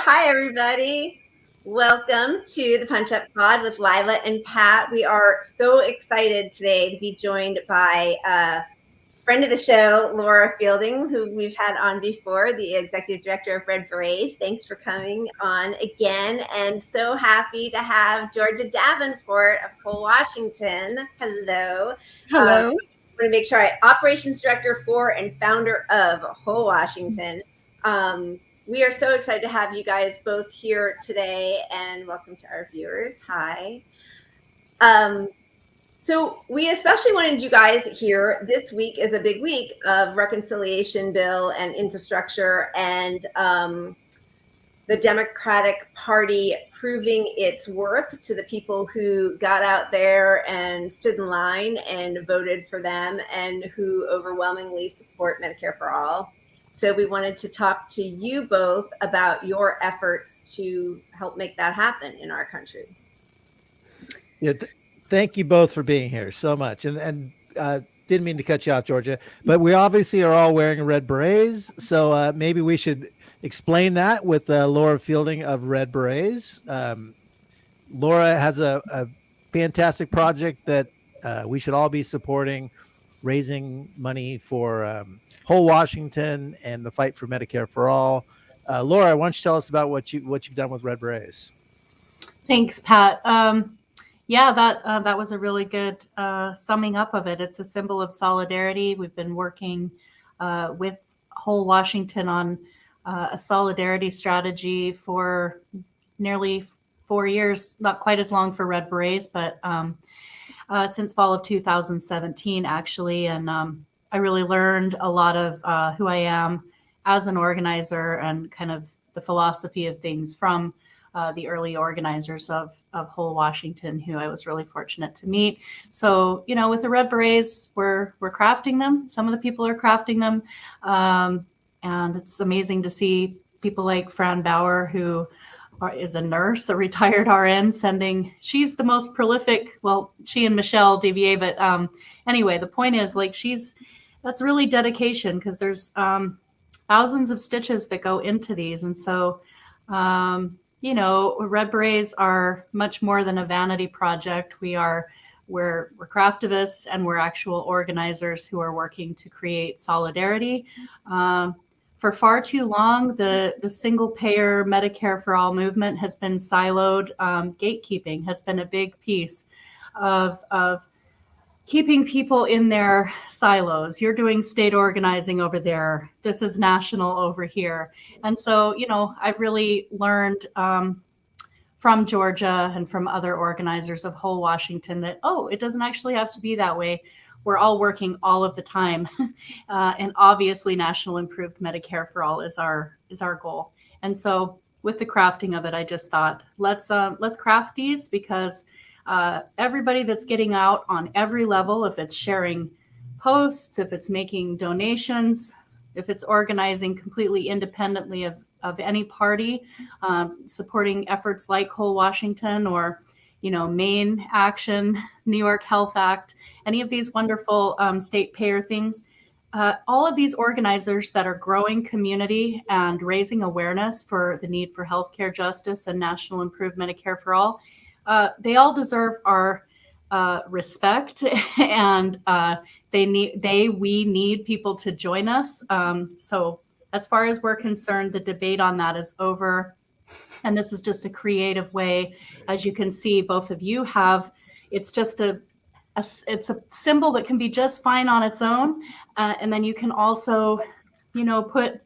Hi, everybody. Welcome to the Punch Up Pod with Leila and Pat. We are so excited today to be joined by a friend of the show, Laura Fielding, who we've had on before, the Executive Director of Red Berets. Thanks for coming on again. And so happy to have Georgia Davenport of Cole, Washington. Hello. Hello. I want to make sure Operations Director for and founder of Whole Washington. We are so excited to have you guys both here today, and welcome to our viewers. Hi. So we especially wanted you guys here. This week is a big week of reconciliation bill and infrastructure, and the Democratic Party proving its worth to the people who got out there and stood in line and voted for them, and who overwhelmingly support Medicare for All. So we wanted to talk to you both about your efforts to help make that happen in our country. Yeah, thank you both for being here so much. And didn't mean to cut you off, Georgia, but we obviously are all wearing red berets. So maybe we should explain that with Laura Fielding of Red Berets. Laura has a fantastic project that we should all be supporting, raising money for Whole Washington and the fight for Medicare for All. Laura, why don't you tell us about what you've done with Red Berets? Thanks, Pat. Yeah, that was a really good summing up of it. It's a symbol of solidarity. We've been working with Whole Washington on a solidarity strategy for nearly 4 years, not quite as long for Red Berets, but since fall of 2017, actually. And I really learned a lot of who I am as an organizer and kind of the philosophy of things from the early organizers of Whole Washington, who I was really fortunate to meet. So, with the Red Berets, we're crafting them. Some of the people are crafting them. And it's amazing to see people like Fran Bauer, who is a nurse, a retired RN, she's the most prolific, well, she and Michelle DVA, but anyway, the point is, that's really dedication, because there's thousands of stitches that go into these. And so, Red Berets are much more than a vanity project. We're craftivists, and we're actual organizers who are working to create solidarity. For far too long, the single payer Medicare for All movement has been siloed. Gatekeeping has been a big piece of keeping people in their silos. You're doing state organizing over there. This is national over here. And so, I've really learned from Georgia and from other organizers of Whole Washington that, it doesn't actually have to be that way. We're all working all of the time. And obviously national improved Medicare for All is our goal. And so with the crafting of it, I just thought, let's craft these, because everybody that's getting out on every level, if it's sharing posts, if it's making donations, if it's organizing completely independently of any party, supporting efforts like Whole Washington or Maine Action, New York Health Act, any of these wonderful state payer things, all of these organizers that are growing community and raising awareness for the need for healthcare justice and national improved Medicare for All, they all deserve our respect, and we need people to join us. So as far as we're concerned, the debate on that is over. And this is just a creative way, as you can see, both of you have. It's just it's a symbol that can be just fine on its own, and then you can also, put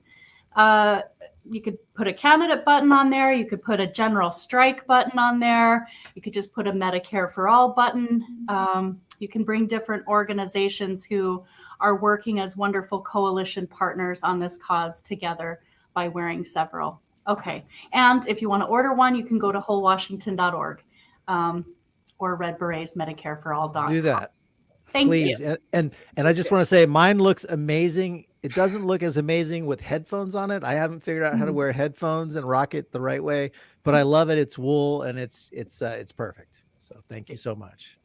you could put a candidate button on there. You could put a general strike button on there. You could just put a Medicare for All button. You can bring different organizations who are working as wonderful coalition partners on this cause together by wearing several. Okay. And if you want to order one, you can go to wholewashington.org or Red Berets Medicare for All. Do that. Thank Please. you. And I just want to say, mine looks amazing. It doesn't look as amazing with headphones on it. I haven't figured out how to wear headphones and rock it the right way, but I love it. It's wool, and it's perfect. So thank you so much.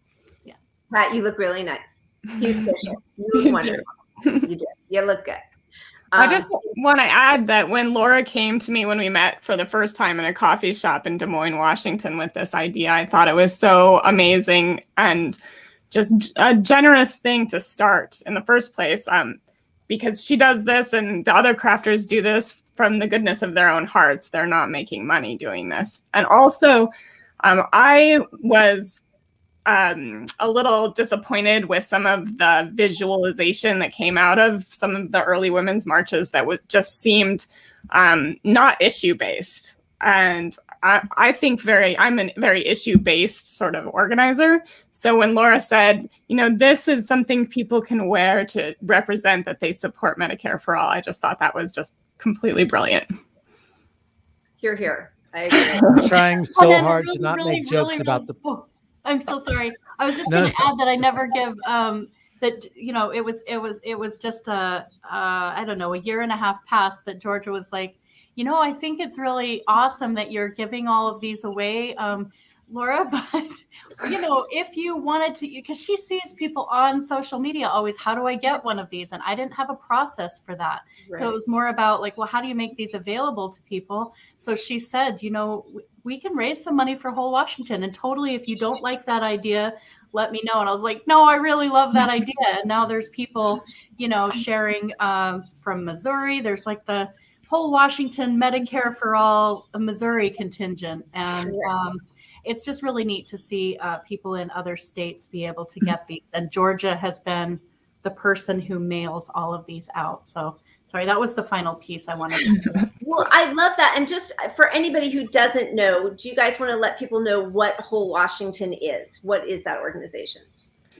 Yeah. Pat, you look really nice. You look wonderful. You do. You look good. I just want to add that when Laura came to me when we met for the first time in a coffee shop in Des Moines, Washington, with this idea, I thought it was so amazing and just a generous thing to start in the first place, because she does this and the other crafters do this from the goodness of their own hearts. They're not making money doing this. And also, I was a little disappointed with some of the visualization that came out of some of the early women's marches that just seemed not issue-based. And I think I'm a very issue-based sort of organizer. So when Laura said, this is something people can wear to represent that they support Medicare for all, I just thought that was just completely brilliant. Hear, hear. I agree. I'm trying so hard to not make jokes about the... Oh, I'm so sorry. I was just going to add that I never give that. It was just I don't know, a year and a half past that Georgia was like, I think it's really awesome that you're giving all of these away, Laura. But if you wanted to, because she sees people on social media always, how do I get one of these? And I didn't have a process for that. Right. So it was more about like, well, how do you make these available to people? So she said, we can raise some money for whole Washington, and totally, if you don't like that idea, let me know. And I was like, no, I really love that idea. And now there's people, sharing from Missouri. There's like the whole Washington Medicare for all Missouri contingent. And it's just really neat to see people in other states be able to get these. And Georgia has been the person who mails all of these out. So sorry, that was the final piece I wanted to say. Well, I love that. And just for anybody who doesn't know, do you guys want to let people know what Whole Washington is? What is that organization?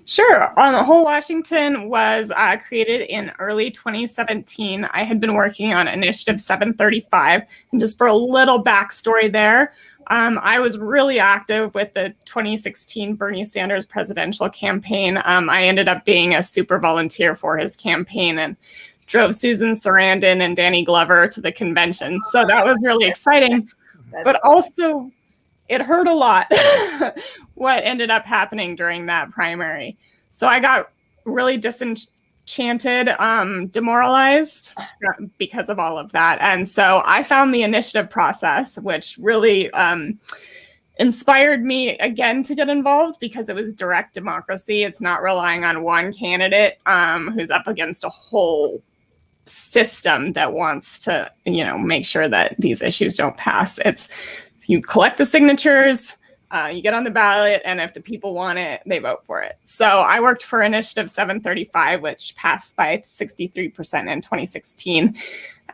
Sure. Whole Washington was created in early 2017. I had been working on Initiative 735. And just for a little backstory there, I was really active with the 2016 Bernie Sanders presidential campaign. I ended up being a super volunteer for his campaign and drove Susan Sarandon and Danny Glover to the convention. So that was really exciting. But also, it hurt a lot what ended up happening during that primary. So I got really disenchanted, demoralized because of all of that. And so I found the initiative process, which really inspired me again to get involved, because it was direct democracy. It's not relying on one candidate who's up against a whole system that wants to, make sure that these issues don't pass. It's you collect the signatures, you get on the ballot, and if the people want it, they vote for it. So I worked for Initiative 735, which passed by 63% in 2016.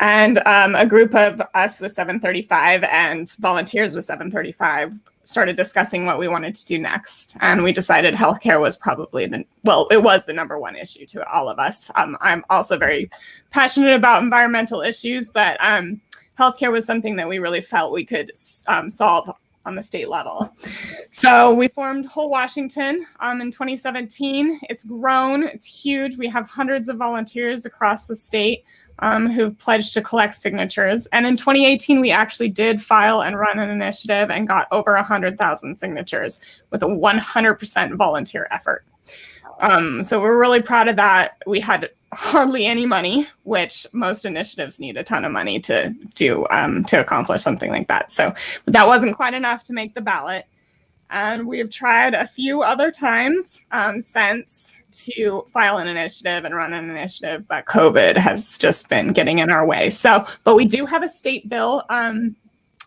And a group of us with 735 and volunteers with 735 started discussing what we wanted to do next. And we decided healthcare was probably it was the number one issue to all of us. I'm also very passionate about environmental issues, but healthcare was something that we really felt we could solve on the state level. So we formed Whole Washington in 2017. It's grown, it's huge. We have hundreds of volunteers across the state who've pledged to collect signatures. And in 2018, we actually did file and run an initiative and got over 100,000 signatures with a 100% volunteer effort. So we're really proud of that. We had hardly any money, which most initiatives need a ton of money to do to accomplish something like that. So that wasn't quite enough to make the ballot. And we've tried a few other times since to file an initiative and run an initiative, but COVID has just been getting in our way. So, but we do have a state bill.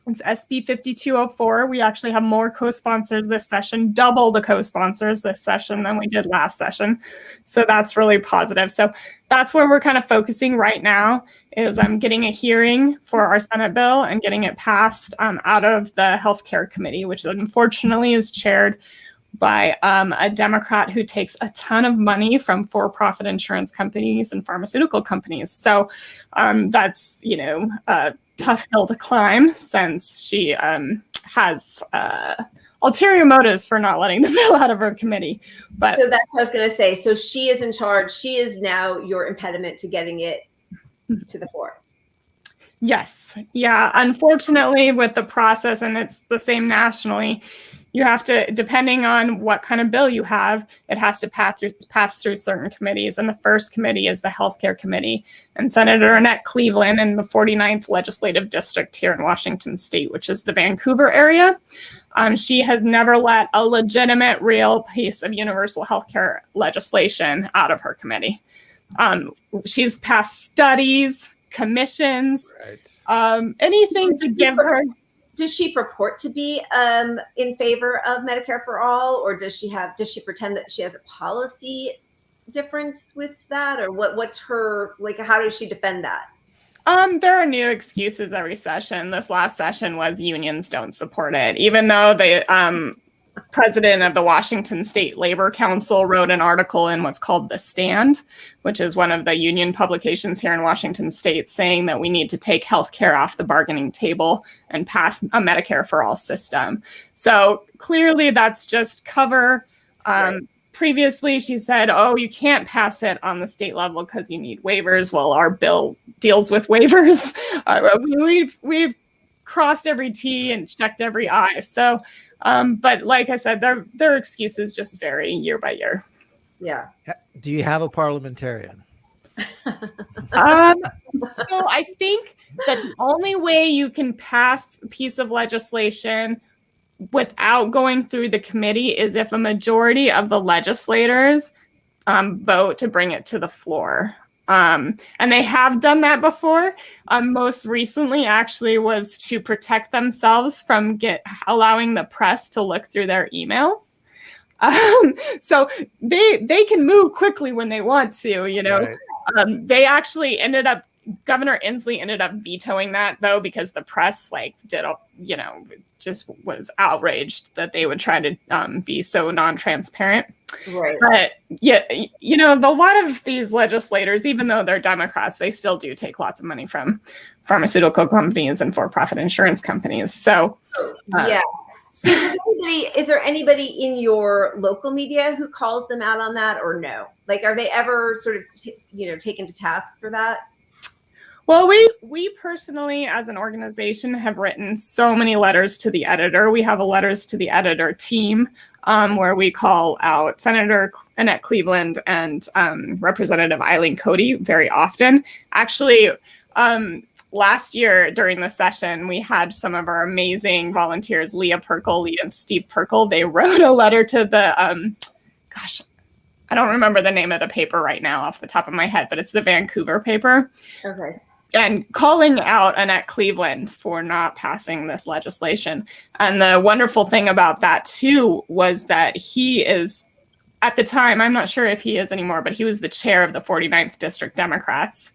It's SB 5204. We actually have more co-sponsors this session, double the co-sponsors this session than we did last session. So that's really positive. So that's where we're kind of focusing right now, is getting a hearing for our Senate bill and getting it passed out of the Healthcare Committee, which unfortunately is chaired by a Democrat who takes a ton of money from for-profit insurance companies and pharmaceutical companies. So that's, a tough hill to climb, since she has ulterior motives for not letting the bill out of her committee. But so that's what I was going to say. So she is in charge. She is now your impediment to getting it to the floor. Yes. Yeah. Unfortunately, with the process, and it's the same nationally, you have to, depending on what kind of bill you have, it has to pass through certain committees. And the first committee is the Healthcare Committee. And Senator Annette Cleveland in the 49th Legislative District here in Washington State, which is the Vancouver area, she has never let a legitimate, real piece of universal healthcare legislation out of her committee. She's passed studies, commissions, anything to give her. Does she purport to be in favor of Medicare for all, or does she pretend that she has a policy difference with that, or what's her, like, how does she defend that? There are new excuses every session. This last session was unions don't support it, even though the president of the Washington State Labor Council wrote an article in what's called The Stand, which is one of the union publications here in Washington State, saying that we need to take healthcare off the bargaining table and pass a Medicare for all system. So clearly that's just cover. Right. Previously, she said, oh, you can't pass it on the state level because you need waivers. Well, our bill deals with waivers. We've crossed every T and checked every I. So, but like I said, their excuses just vary year by year. Yeah. Do you have a parliamentarian? So I think that the only way you can pass a piece of legislation without going through the committee is if a majority of the legislators vote to bring it to the floor. And they have done that before. Most recently, actually, was to protect themselves from allowing the press to look through their emails. So they can move quickly when they want to, you know. Right. They actually Governor Inslee ended up vetoing that, though, because the press just was outraged that they would try to be so non-transparent. Right. But yeah, you know, a lot of these legislators, even though they're Democrats, they still do take lots of money from pharmaceutical companies and for-profit insurance companies. So yeah. So is there anybody in your local media who calls them out on that, or no? Like, are they ever sort of taken to task for that? Well, we personally, as an organization, have written so many letters to the editor. We have a letters to the editor team where we call out Senator Annette Cleveland and Representative Eileen Cody very often. Actually, last year during the session, we had some of our amazing volunteers, Leah and Steve Perkle. They wrote a letter to the, I don't remember the name of the paper right now off the top of my head, but it's the Vancouver paper. Okay. And calling out Annette Cleveland for not passing this legislation. And the wonderful thing about that, too, was that he is, at the time, I'm not sure if he is anymore, but he was the chair of the 49th District Democrats.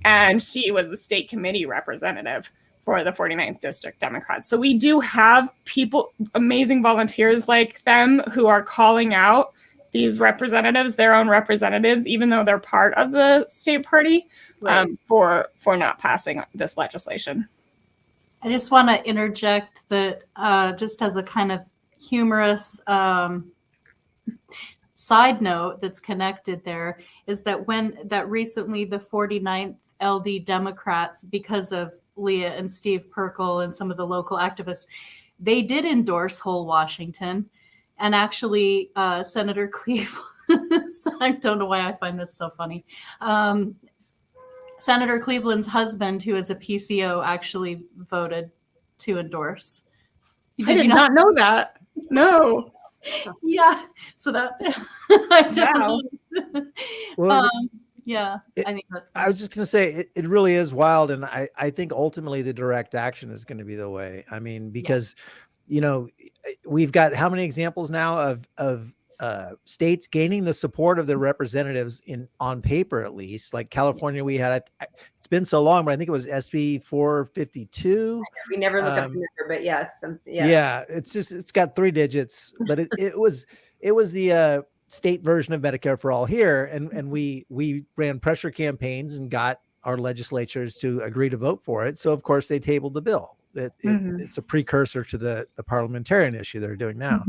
And she was the state committee representative for the 49th District Democrats. So we do have people, amazing volunteers like them, who are calling out these representatives, their own representatives, even though they're part of the state party, right, for not passing this legislation. I just want to interject that just as a kind of humorous side note that's connected there is that recently the 49th LD Democrats, because of Leah and Steve Perkle and some of the local activists, they did endorse Whole Washington. And actually, Senator Cleveland, I don't know why I find this so funny. Senator Cleveland's husband, who is a PCO, actually voted to endorse. Did you not know that? No. Yeah. So that, I don't know. Well, yeah, I think that's funny. I was just going to say, it really is wild. And I think ultimately the direct action is going to be the way. I mean, because, you know, we've got how many examples now of states gaining the support of their representatives on paper, at least. Like California, we had, it's been so long, but I think it was SB 452. We never look up the number, but yes. Yeah, it's got 3 digits, but it was the state version of Medicare for all here. And we ran pressure campaigns and got our legislatures to agree to vote for it. So of course they tabled the bill. It's a precursor to the parliamentarian issue they're doing now.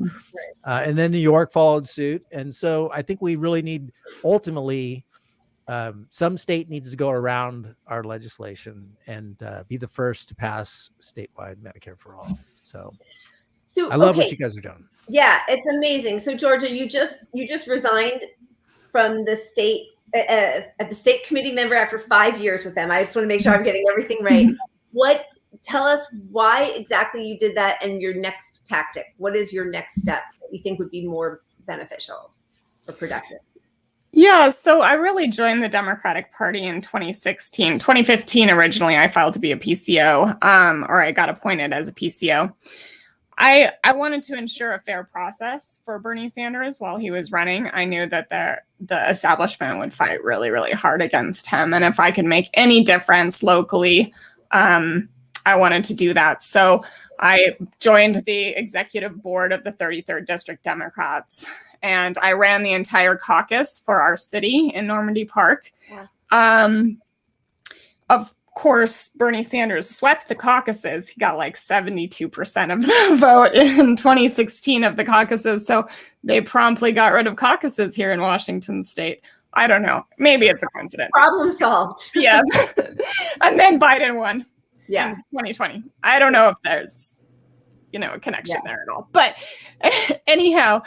And then New York followed suit. And so I think we really need, ultimately, some state needs to go around our legislation and be the first to pass statewide Medicare for all. So I love what okay, you guys are doing. yeah, it's amazing. So Georgia, you just resigned from the state at the state committee member after 5 years with them. I just want to make sure I'm getting everything right. Tell us why exactly you did that and your next tactic. What is your next step that you think would be more beneficial or productive? Yeah, so I really joined the Democratic Party in 2016. 2015, originally, I filed to be a PCO, or I got appointed as a PCO. I wanted to ensure a fair process for Bernie Sanders while he was running. I knew that the establishment would fight really, really hard against him. And if I could make any difference locally, I wanted to do that. So I joined the executive board of the 33rd District Democrats, and I ran the entire caucus for our city in Normandy Park. Yeah. Of course, Bernie Sanders swept the caucuses. He got like 72% of the vote in 2016 of the caucuses. So they promptly got rid of caucuses here in Washington state. I don't know. Maybe it's a coincidence. Problem solved. Yeah. And then Biden won. Yeah. In 2020. I don't know if there's, a connection there at all. But anyhow,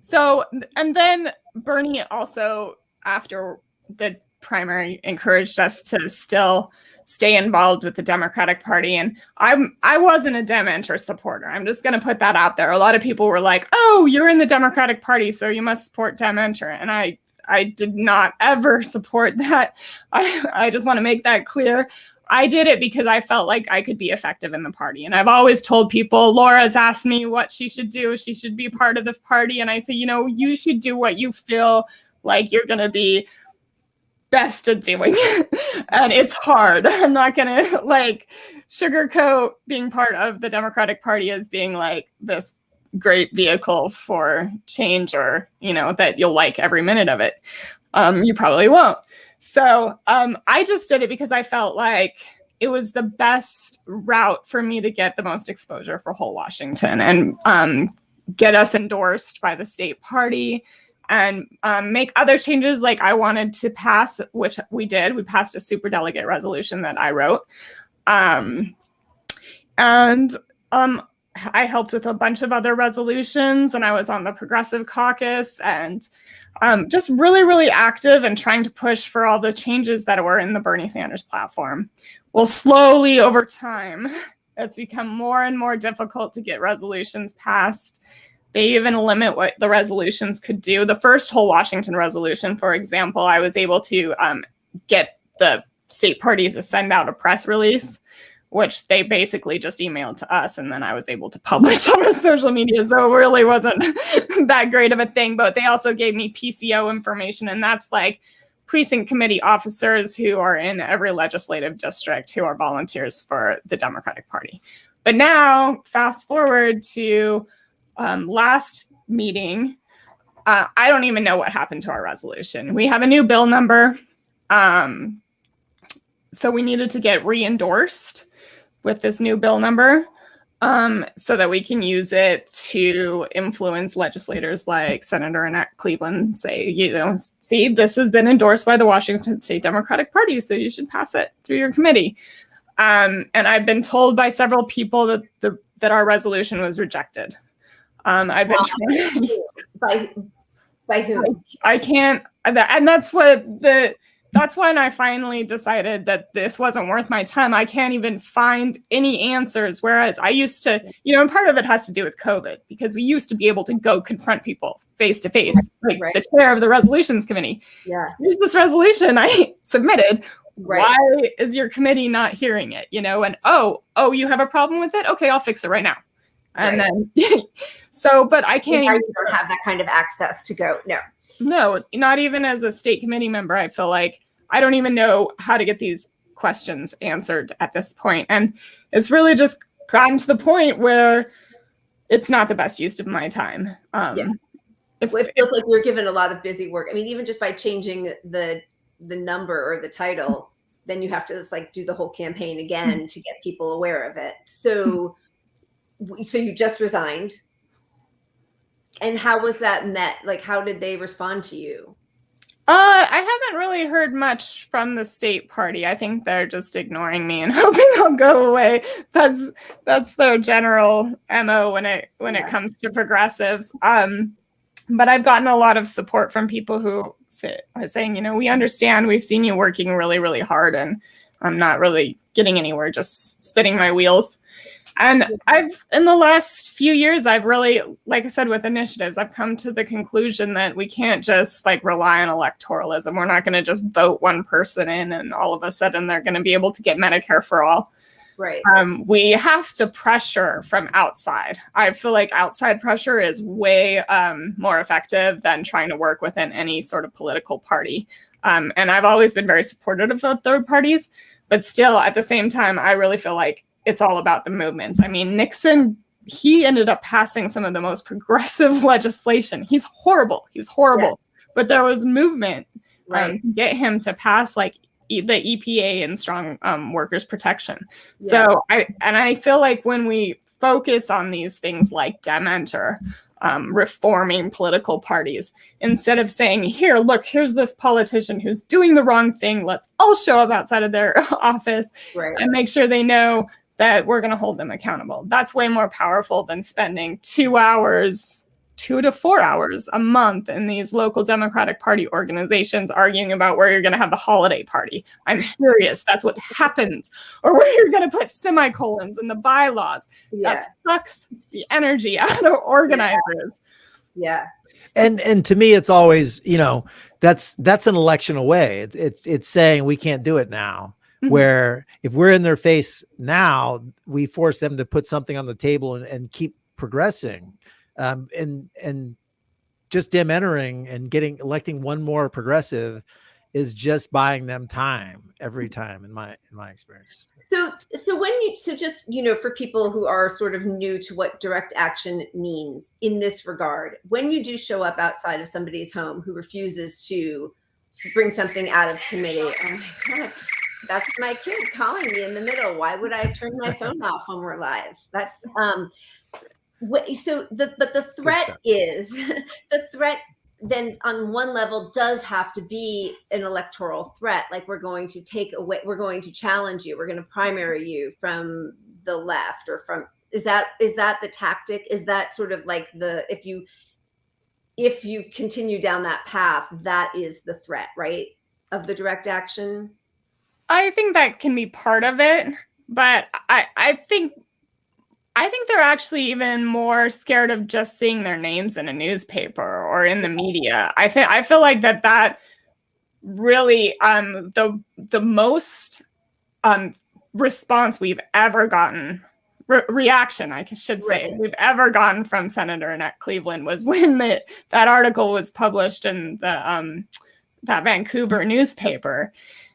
so, and then Bernie also, after the primary, encouraged us to still stay involved with the Democratic Party. And I wasn't a Dementor supporter. I'm just going to put that out there. A lot of people were like, oh, you're in the Democratic Party, so you must support Dementor. And I did not ever support that. I just want to make that clear. I did it because I felt like I could be effective in the party. And I've always told people, Laura's asked me what she should do. She should be part of the party. And I say, you should do what you feel like you're going to be best at doing. And it's hard. I'm not going to sugarcoat being part of the Democratic Party as being like this great vehicle for change, or, that you'll like every minute of it. You probably won't. So I just did it because I felt like it was the best route for me to get the most exposure for whole Washington and get us endorsed by the state party and make other changes. Like I wanted to pass, which we did. We passed a superdelegate resolution that I wrote. And I helped with a bunch of other resolutions, and I was on the Progressive Caucus, and just really, really active and trying to push for all the changes that were in the Bernie Sanders platform. Well, slowly over time, it's become more and more difficult to get resolutions passed. They even limit what the resolutions could do. The first whole Washington resolution, for example, I was able to get the state party to send out a press release, which they basically just emailed to us, and then I was able to publish on our social media. So it really wasn't that great of a thing, but they also gave me PCO information, and that's like precinct committee officers who are in every legislative district who are volunteers for the Democratic Party. But now, fast forward to last meeting, I don't even know what happened to our resolution. We have a new bill number, so we needed to get re-endorsed with this new bill number so that we can use it to influence legislators like Senator Annette Cleveland, say, see, this has been endorsed by the Washington State Democratic Party, so you should pass it through your committee. And I've been told by several people that our resolution was rejected. I've been trying by who? I can't, and that's when I finally decided that this wasn't worth my time. I can't even find any answers. Whereas I used to, and part of it has to do with COVID, because we used to be able to go confront people face to face, like the chair of the resolutions committee. Yeah. Here's this resolution I submitted. Right. Why is your committee not hearing it? And oh, you have a problem with it? Okay, I'll fix it right now. And then, but I can't. You don't have that kind of access to go. No, not even as a state committee member. I feel like I don't even know how to get these questions answered at this point. And it's really just gotten to the point where it's not the best use of my time. It feels like we're given a lot of busy work. I mean, even just by changing the number or the title, then you have to do the whole campaign again to get people aware of it. So you just resigned. And how was that met? How did they respond to you? I haven't really heard much from the state party. I think they're just ignoring me and hoping I'll go away. That's their general MO when it comes to progressives. But I've gotten a lot of support from people who are saying, we understand. We've seen you working really, really hard, and I'm not really getting anywhere, just spinning my wheels. And in the last few years, I've really, like I said, with initiatives, I've come to the conclusion that we can't just rely on electoralism. We're not going to just vote one person in and all of a sudden they're going to be able to get Medicare for all. Right. We have to pressure from outside. I feel like outside pressure is way more effective than trying to work within any sort of political party. And I've always been very supportive of third parties, but still at the same time, I really feel like it's all about the movements. I mean, Nixon, he ended up passing some of the most progressive legislation. He was horrible, yeah. But there was movement to get him to pass the EPA and strong workers protection. Yeah. So I feel like when we focus on these things like Dementor, reforming political parties, instead of saying, here's this politician who's doing the wrong thing, let's all show up outside of their office and make sure they know that we're going to hold them accountable. That's way more powerful than spending 2 to 4 hours a month in these local Democratic Party organizations arguing about where you're going to have the holiday party. I'm serious. That's what happens. Or where you're going to put semicolons in the bylaws. Yeah. That sucks the energy out of organizers. Yeah. And to me, it's always, that's an election away. It's saying we can't do it now. Mm-hmm. Where if we're in their face now, we force them to put something on the table and keep progressing. And just dim entering and electing one more progressive is just buying them time every time in my experience. So just, for people who are sort of new to what direct action means in this regard, when you do show up outside of somebody's home who refuses to bring something out of committee, oh my God, that's my kid calling me in the middle. Why would I turn my phone off when we're live? That's, but the threat is the threat then on one level does have to be an electoral threat. Like we're going to challenge you. We're going to primary you from the left or from, is that the tactic? Is that sort of like if you continue down that path, that is the threat, right? Of the direct action? I think that can be part of it, but I think they're actually even more scared of just seeing their names in a newspaper or in the media. I feel like that really the most response we've ever gotten, reaction I should say, we've ever gotten from Senator Annette Cleveland was when that article was published in the that Vancouver newspaper.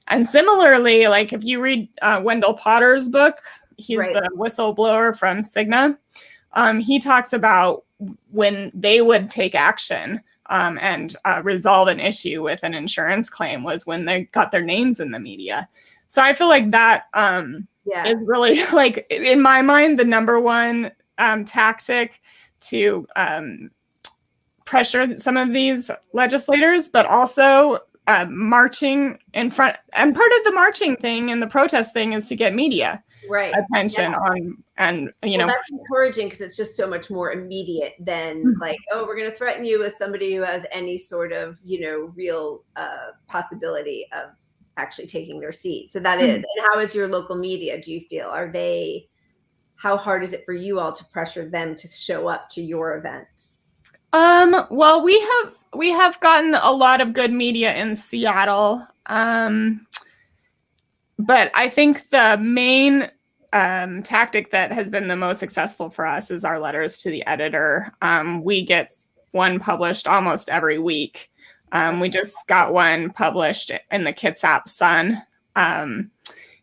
And similarly, like if you read Wendell Potter's book, he's the whistleblower from Cigna. He talks about when they would take action and resolve an issue with an insurance claim was when they got their names in the media. So I feel like that is really, like, in my mind, the number one tactic to pressure some of these legislators, but also marching in front. And part of the marching thing and the protest thing is to get media attention on, and that's encouraging because it's just so much more immediate than like, oh, we're going to threaten you as somebody who has any sort of real possibility of actually taking their seat. So that is. And how is your local media? Do you feel, how hard is it for you all to pressure them to show up to your events? Well, we have gotten a lot of good media in Seattle. But I think the main tactic that has been the most successful for us is our letters to the editor. We get one published almost every week. We just got one published in the Kitsap Sun. And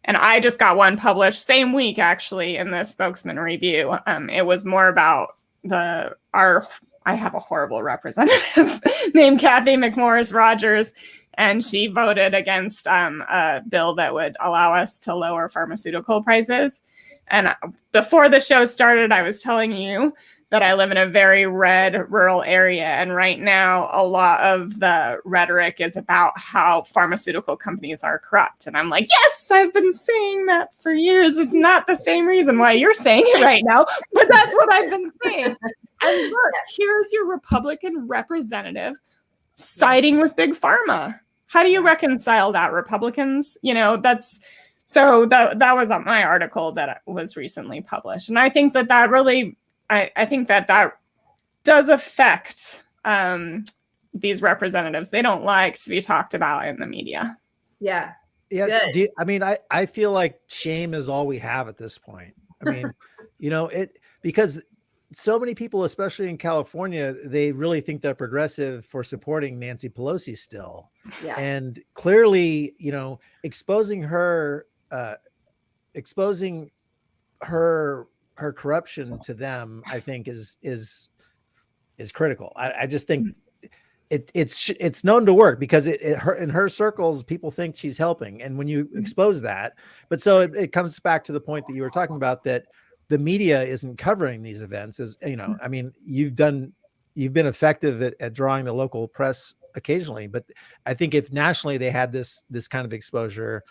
I just got one published same week, actually, in the Spokesman Review. It was more about I have a horrible representative named Kathy McMorris Rogers, and she voted against a bill that would allow us to lower pharmaceutical prices. And before the show started, I was telling you that I live in a very red rural area. And right now, a lot of the rhetoric is about how pharmaceutical companies are corrupt. And I'm like, yes, I've been saying that for years. It's not the same reason why you're saying it right now, but that's what I've been saying. And look, here's your Republican representative siding with Big Pharma. How do you reconcile that, Republicans? You know, that was on my article that was recently published. And I think that really, I think that does affect these representatives. They don't like to be talked about in the media. Yeah. Yeah. I feel like shame is all we have at this point. I mean, because so many people, especially in California, they really think they're progressive for supporting Nancy Pelosi still. Yeah. And clearly, exposing her corruption to them, I think is critical. I just think it's known to work because in her circles, people think she's helping. And when you expose that, but so it comes back to the point that you were talking about, that the media isn't covering these events. I mean, you've been effective at drawing the local press occasionally, but I think if nationally they had this kind of exposure,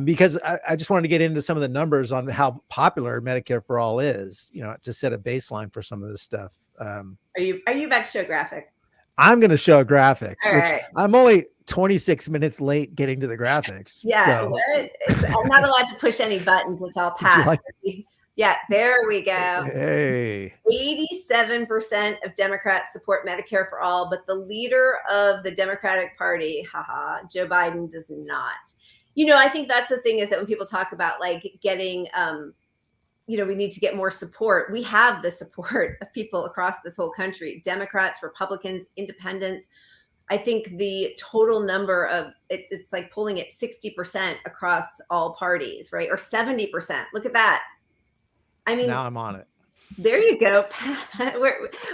because I just wanted to get into some of the numbers on how popular Medicare for All is, to set a baseline for some of this stuff. Are you about to show a graphic? I'm going to show a graphic, All which right. I'm only 26 minutes late getting to the graphics. Yeah, so. I'm not allowed to push any buttons. It's all passed. Yeah, there we go. Hey. 87% of Democrats support Medicare for All, but the leader of the Democratic Party, Joe Biden, does not. I think that's the thing, is that when people talk about like getting, we need to get more support. We have the support of people across this whole country, Democrats, Republicans, independents. I think the total number of it's like polling at 60% across all parties, right? Or 70%. Look at that. I mean, now I'm on it. There you go.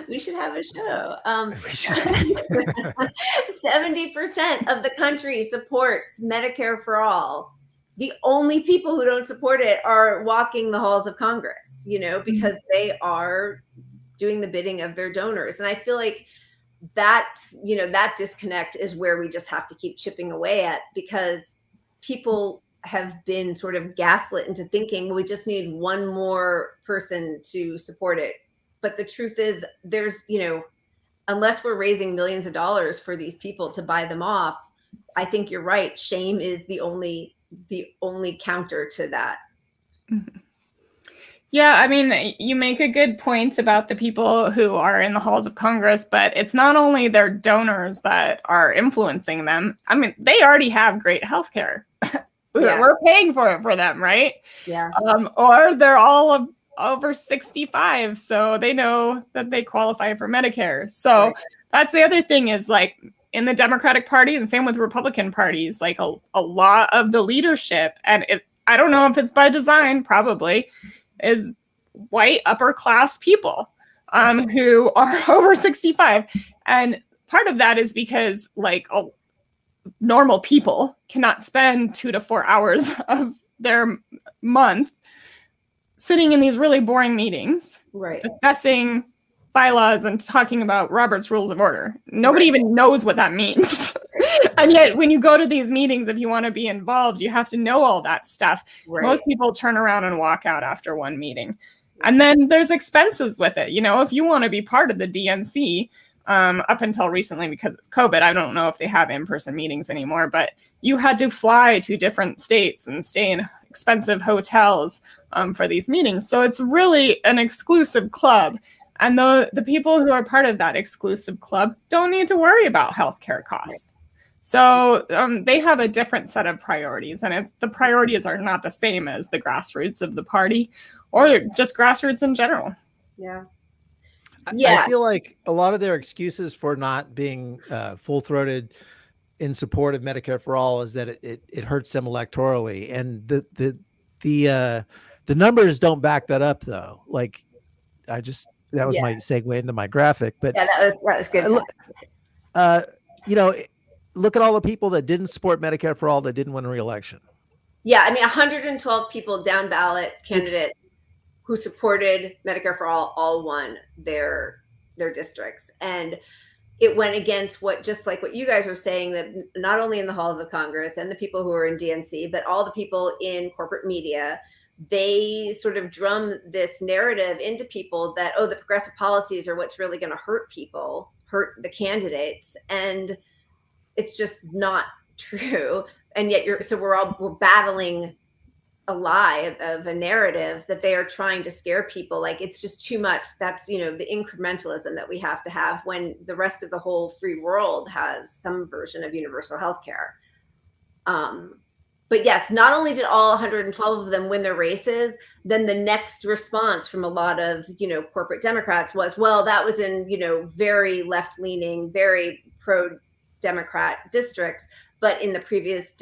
We should have a show. 70% of the country supports Medicare for All. The only people who don't support it are walking the halls of Congress, because they are doing the bidding of their donors. And I feel like that disconnect is where we just have to keep chipping away at, because people have been sort of gaslit into thinking we just need one more person to support it. But the truth is, there's, unless we're raising millions of dollars for these people to buy them off, I think you're right. Shame is the only counter to that. Mm-hmm. Yeah, I mean, you make a good point about the people who are in the halls of Congress, but it's not only their donors that are influencing them. I mean, they already have great health care. Yeah. We're paying for it for them, right? Yeah. Or they're all over 65, so they know that they qualify for Medicare. So right. That's the other thing, is like in the Democratic Party, and same with Republican parties, like a lot of the leadership, and I don't know if it's by design, probably, is white upper class people who are over 65. And part of that is because like normal people cannot spend 2 to 4 hours of their month sitting in these really boring meetings, right, discussing bylaws and talking about Robert's Rules of Order. Nobody even knows what that means. And yet when you go to these meetings, if you want to be involved, you have to know all that stuff. Right. Most people turn around and walk out after one meeting. And then there's expenses with it. If you want to be part of the DNC, up until recently because of COVID, I don't know if they have in-person meetings anymore, but you had to fly to different states and stay in expensive hotels for these meetings. So it's really an exclusive club. And the people who are part of that exclusive club don't need to worry about healthcare costs. So they have a different set of priorities, and the priorities are not the same as the grassroots of the party or just grassroots in general. Yeah. I feel like a lot of their excuses for not being full-throated in support of Medicare for All is that it hurts them electorally, and the numbers don't back that up, though. Like, that was my segue into my graphic, but yeah, that was good. Look at all the people that didn't support Medicare for All that didn't win a re-election. Yeah, I mean, 112 people down ballot candidates who supported Medicare for all won their districts. And it went against what, just like what you guys were saying, that not only in the halls of Congress and the people who are in DNC, but all the people in corporate media, they sort of drum this narrative into people that, oh, the progressive policies are what's really going to hurt people, hurt the candidates. And it's just not true. And yet we're battling a lie of a narrative that they are trying to scare people. Like, it's just too much. That's, the incrementalism that we have to have when the rest of the whole free world has some version of universal health care. But yes, not only did all 112 of them win their races, then the next response from a lot of, corporate Democrats was, well, that was in, very left-leaning, very pro-Democrat districts. But in the previous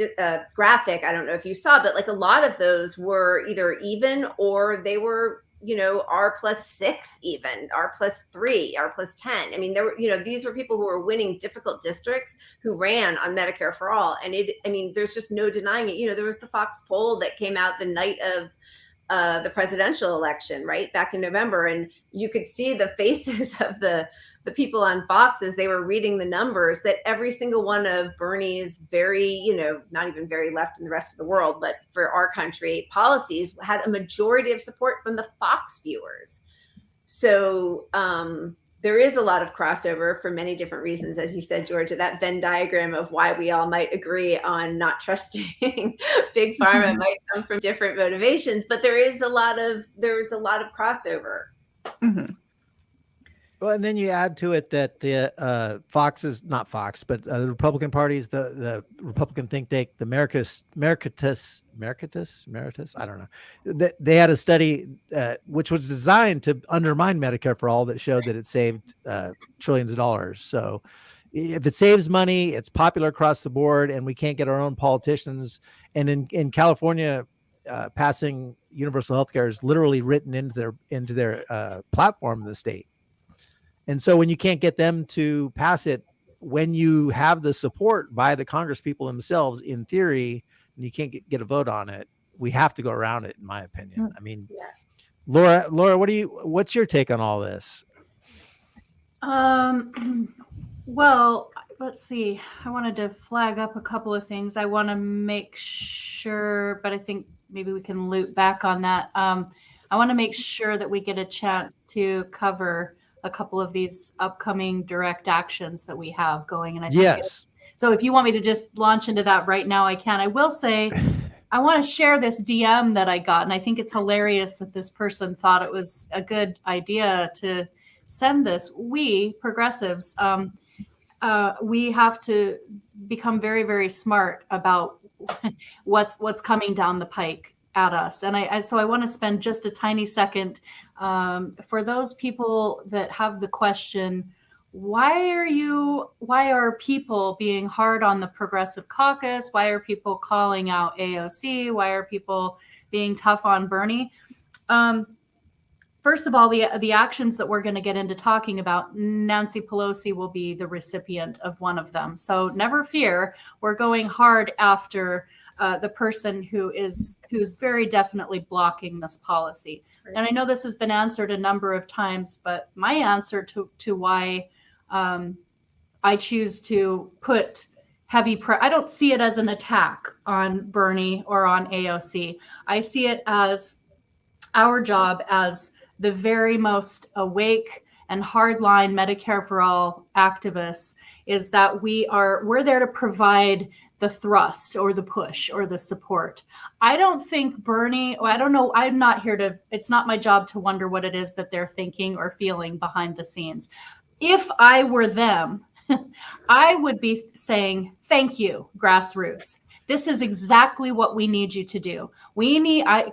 graphic, I don't know if you saw, but like a lot of those were either even, or they were, R+6 even, R+3, R+10. I mean, there were, these were people who were winning difficult districts who ran on Medicare for all. And there's just no denying it. There was the Fox poll that came out the night of the presidential election, right, back in November. And you could see the faces of the people on Fox as they were reading the numbers, that every single one of Bernie's very, not even very left in the rest of the world, but for our country, policies had a majority of support from the Fox viewers. So there is a lot of crossover for many different reasons. As you said, Georgia, that Venn diagram of why we all might agree on not trusting big pharma might come from different motivations, but there is a lot of crossover. Mm-hmm. Well, and then you add to it that the Fox is not Fox, but the Republican parties, the Republican think tank, the Meritus, I don't know. They had a study which was designed to undermine Medicare for all, that showed that it saved trillions of dollars. So if it saves money, it's popular across the board, and we can't get our own politicians. And in California, passing universal health care is literally written into their platform of the state. And so when you can't get them to pass it, when you have the support by the Congress people themselves, in theory, and you can't get a vote on it, we have to go around it, in my opinion. I mean, yeah. Laura, what's your take on all this? Well, let's see. I wanted to flag up a couple of things. I want to make sure, but I think maybe we can loop back on that. I want to make sure that we get a chance to cover a couple of these upcoming direct actions that we have going. And I think yes. So if you want me to just launch into that right now, I can. I will say, I want to share this DM that I got, and I think it's hilarious that this person thought it was a good idea to send this. We progressives, we have to become very, very smart about what's coming down the pike at us. And so I want to spend just a tiny second for those people that have the question, why are people being hard on the Progressive Caucus? Why are people calling out AOC? Why are people being tough on Bernie? First of all, the actions that we're going to get into talking about, Nancy Pelosi will be the recipient of one of them. So never fear, we're going hard after the person who's very definitely blocking this policy. Right. And I know this has been answered a number of times, but my answer to why I choose to put heavy I don't see it as an attack on Bernie or on AOC. I see it as our job as the very most awake and hardline Medicare for all activists, is that we're there to provide the thrust or the push or the support. I don't think Bernie, I don't know, I'm not here to, it's not my job to wonder what it is that they're thinking or feeling behind the scenes. If I were them, I would be saying, thank you, grassroots. This is exactly what we need you to do.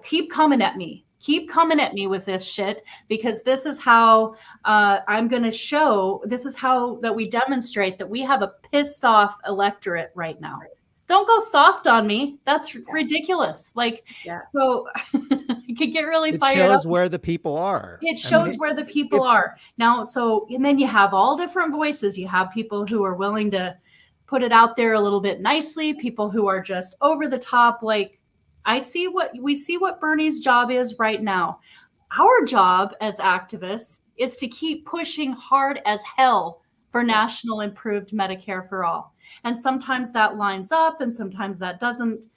Keep coming at me. Keep coming at me with this shit, because this is how I'm going to show, this is how that we demonstrate that we have a pissed off electorate right now. Don't go soft on me. That's ridiculous. So you could get really fired up. It shows where the people are. It shows where the people are. Now, and then you have all different voices. You have people who are willing to put it out there a little bit nicely, people who are just over the top, like, we see what Bernie's job is right now. our job as activists is to keep pushing hard as hell for national improved Medicare for all. And sometimes that lines up and sometimes that doesn't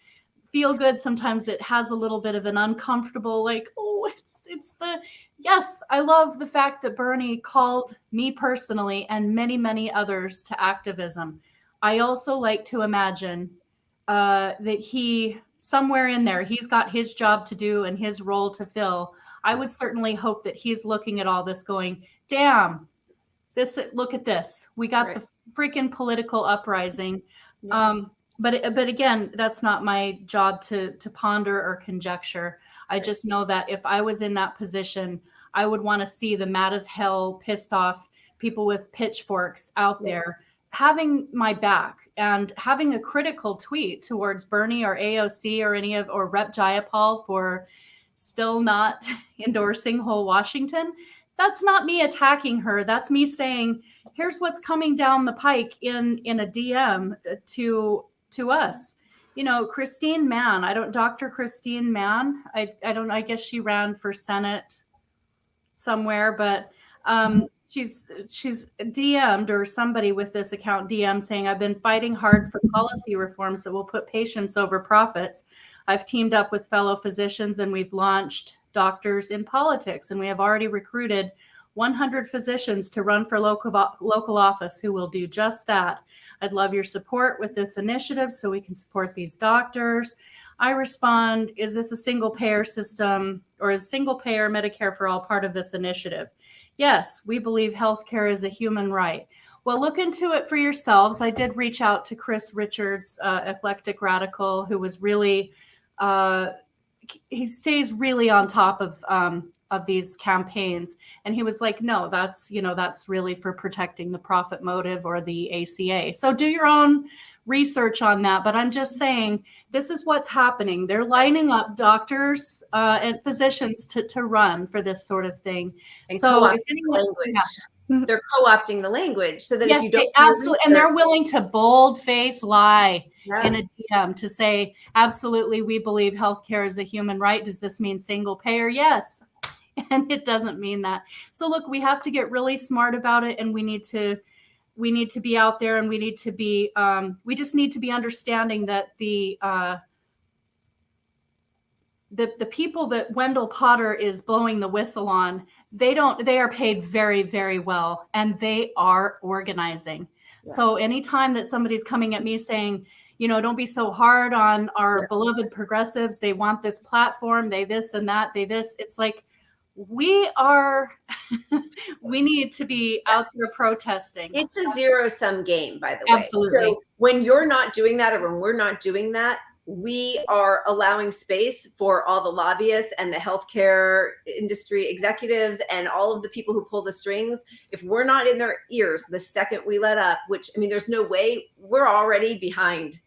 feel good. Sometimes it has a little bit of an uncomfortable, like, oh, it's the, yes, I love the fact that Bernie called me personally and many, many others to activism. I also like to imagine that he, somewhere in there, he's got his job to do and his role to fill. I would certainly hope that he's looking at all this going, damn, look at this. We got the freaking political uprising. But again, that's not my job to ponder or conjecture. I just know that if I was in that position, I would want to see the mad as hell, pissed off people with pitchforks out there having my back and having a critical tweet towards Bernie or AOC or Rep. Jayapal for still not endorsing whole Washington. That's not me attacking her. That's me saying, here's what's coming down the pike in a DM to us. You know, Christine Mann, Dr. Christine Mann, I guess she ran for Senate somewhere, but she's DM'd, or somebody with this account DM, saying, I've been fighting hard for policy reforms that will put patients over profits. I've teamed up with fellow physicians and we've launched Doctors in Politics, and we have already recruited 100 physicians to run for local office who will do just that. I'd love your support with this initiative so we can support these doctors. I respond, is this a single payer system, or is single payer Medicare for all part of this initiative? Yes, we believe healthcare is a human right. Well, look into it for yourselves. I did reach out to Chris Richards, Eclectic Radical, who was really, he stays really on top of these campaigns. And he was like, no, that's really for protecting the profit motive or the ACA. So do your own research on that. But I'm just saying, this is what's happening. They're lining up doctors and physicians to run for this sort of thing. And so if anyone, they're co-opting the language so that yes, if you don't absolutely, and they're willing to bold-face lie Yeah. in a DM to say, absolutely, we believe healthcare is a human right. Does this mean single payer? Yes. And it doesn't mean that. So look, we have to get really smart about it, and we need to be out there, and we need to be, we just need to be understanding that the people that Wendell Potter is blowing the whistle on, they are paid very, very well, and they are organizing. Yeah. So anytime that somebody's coming at me saying, don't be so hard on our beloved progressives, they want this platform, they this and that, they this, it's like, we need to be out there protesting. It's a zero-sum game, by the way. Absolutely. So when you're not doing that, or when we're not doing that, we are allowing space for all the lobbyists and the healthcare industry executives and all of the people who pull the strings. If we're not in their ears the second we let up, which, I mean, there's no way, we're already behind,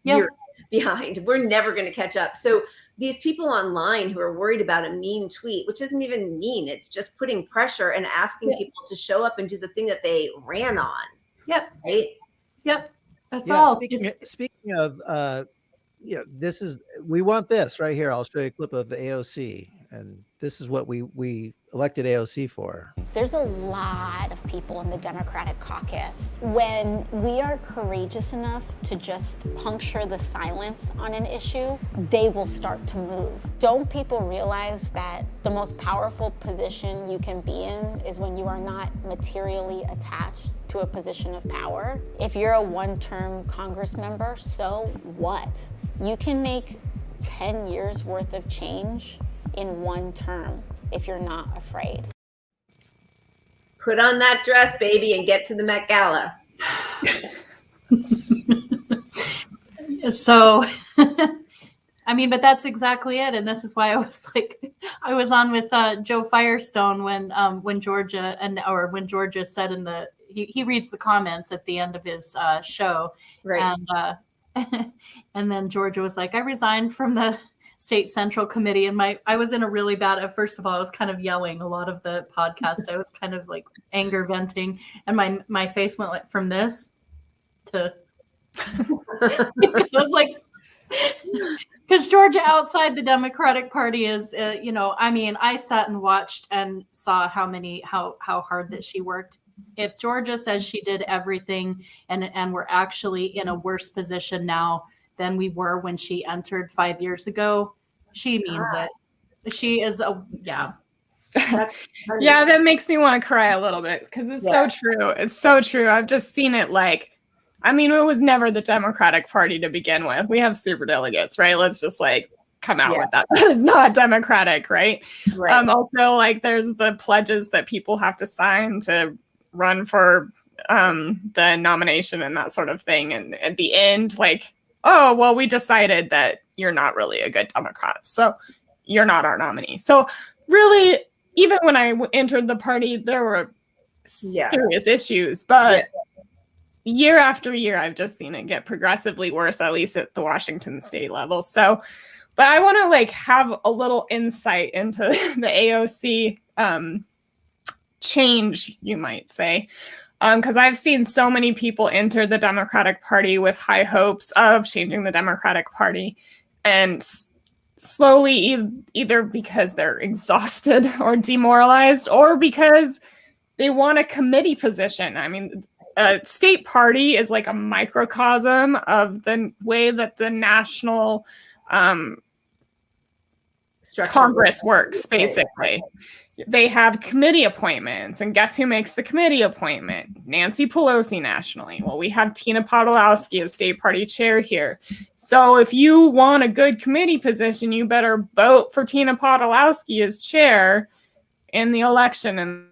years behind. We're never going to catch up. So these people online who are worried about a mean tweet, which isn't even mean, it's just putting pressure and asking people to show up and do the thing that they ran on. Yep. Right? Yep. That's all. Speaking of, we want this right here. I'll show you a clip of the AOC, and this is what we elected AOC for. There's a lot of people in the Democratic caucus. When we are courageous enough to just puncture the silence on an issue, they will start to move. Don't people realize that the most powerful position you can be in is when you are not materially attached to a position of power? If you're a one-term Congress member, so what? You can make 10 years worth of change in one term if you're not afraid. Put on that dress, baby, and get to the Met Gala. So, I mean, but that's exactly it. And this is why I was I was on with Joe Firestone when Georgia when Georgia said he reads the comments at the end of his show. Right. And then Georgia was like, I resigned from the State Central Committee, and I was in a really bad, first of all, I was kind of yelling a lot of the podcast. I was kind of like anger venting, and my face went from this to I was like Because Georgia outside the Democratic Party is, I mean, I sat and watched and saw how hard that she worked. If Georgia says she did everything and we're actually in a worse position now than we were when she entered 5 years ago, she means it. She is yeah. Yeah, that makes me want to cry a little bit because it's so true. It's so true. I've just seen it I mean, it was never the Democratic Party to begin with. We have super delegates, right? Let's just come out with that. That is not democratic, right? Also, there's the pledges that people have to sign to run for the nomination and that sort of thing. And at the end, oh, well, we decided that you're not really a good Democrat, so you're not our nominee. So really, even when I entered the party, there were serious issues, but year after year, I've just seen it get progressively worse, at least at the Washington state level. So, but I want to have a little insight into the AOC change, you might say, because I've seen so many people enter the Democratic Party with high hopes of changing the Democratic Party, and slowly either because they're exhausted or demoralized, or because they want a committee position. I mean, a state party is like a microcosm of the way that the national Congress works, basically. They have committee appointments, and guess who makes the committee appointment? Nancy Pelosi nationally. Well, we have Tina Podolowski as state party chair here. So if you want a good committee position, you better vote for Tina Podolowski as chair in the election,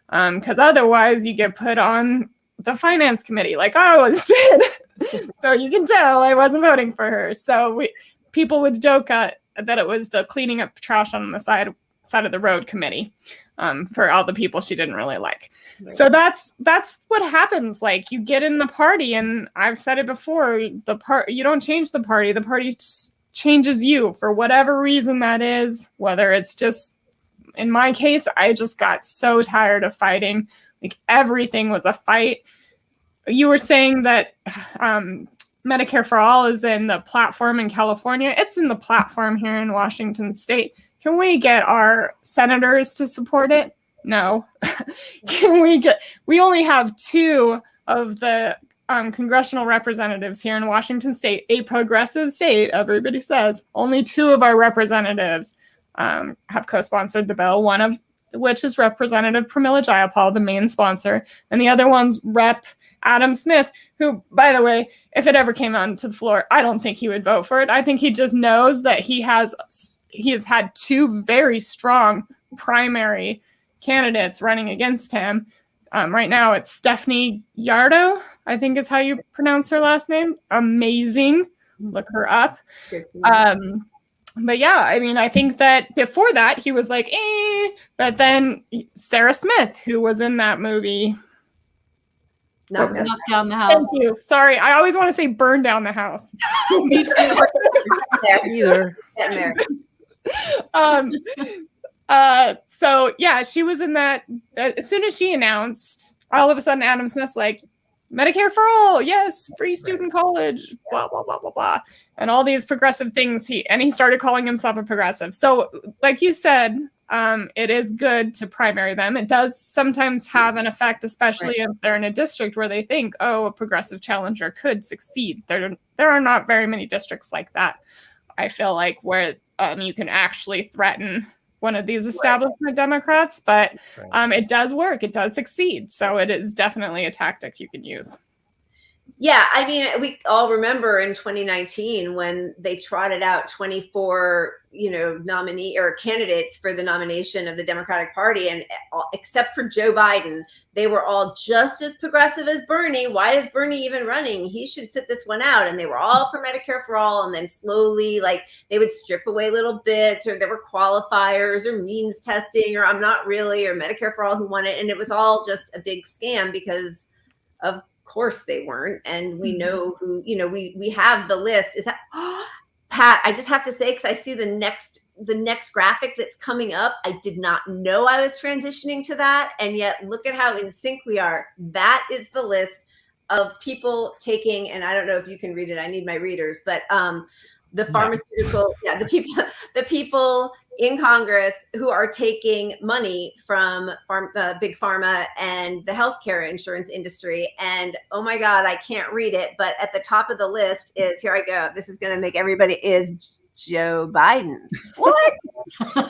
and because otherwise you get put on the finance committee like I always did. So you can tell I wasn't voting for her. So people would joke that it was the cleaning up trash on the side of the road committee for all the people she didn't really like. Right. So that's what happens. You get in the party, and I've said it before, you don't change the party changes you for whatever reason that is, whether it's just, in my case, I just got so tired of fighting. Everything was a fight. You were saying that Medicare for All is in the platform in California. It's in the platform here in Washington State. Can we get our senators to support it? No. We only have 2 of the congressional representatives here in Washington State, a progressive state, everybody says. Only 2 of our representatives have co-sponsored the bill, one of which is Representative Pramila Jayapal, the main sponsor, and the other one's Rep. Adam Smith, who, by the way, if it ever came onto the floor, I don't think he would vote for it. I think he just knows that he has had 2 very strong primary candidates running against him. Right now, it's Stephanie Yardo, I think is how you pronounce her last name. Amazing. Look her up. But yeah, I mean, I think that before that, he was like, but then Sarah Smith, who was in that movie. Knock down the house. Thank you. Sorry, I always want to say burn down the house. Me too. Either. So yeah, she was in that. As soon as she announced, all of a sudden Adam Smith's like, Medicare for all, yes, free student college, blah blah blah blah blah, and all these progressive things. He started calling himself a progressive. So, like you said, it is good to primary them. It does sometimes have an effect, especially if they're in a district where they think, oh, a progressive challenger could succeed. There are not very many districts like that, I feel like, where you can actually threaten one of these establishment Democrats, but it does work. It does succeed. So it is definitely a tactic you can use. Yeah, I mean, we all remember in 2019 when they trotted out 24, nominee or candidates for the nomination of the Democratic Party, and except for Joe Biden, they were all just as progressive as Bernie. Why is Bernie even running? He should sit this one out. And they were all for Medicare for all, and then slowly, they would strip away little bits, or there were qualifiers, or means testing, or I'm not really, or Medicare for all who won it, and it was all just a big scam because of course they weren't. And we know who, we have the list. Is that Pat? I just have to say, because I see the next graphic that's coming up. I did not know I was transitioning to that, and yet look at how in sync we are. That is the list of people taking, and I don't know if you can read it, I need my readers, but the pharmaceutical, the people in Congress who are taking money from big pharma and the healthcare insurance industry. And oh my God, I can't read it, but at the top of the list is, here I go, this is going to make everybody, is Joe Biden. What?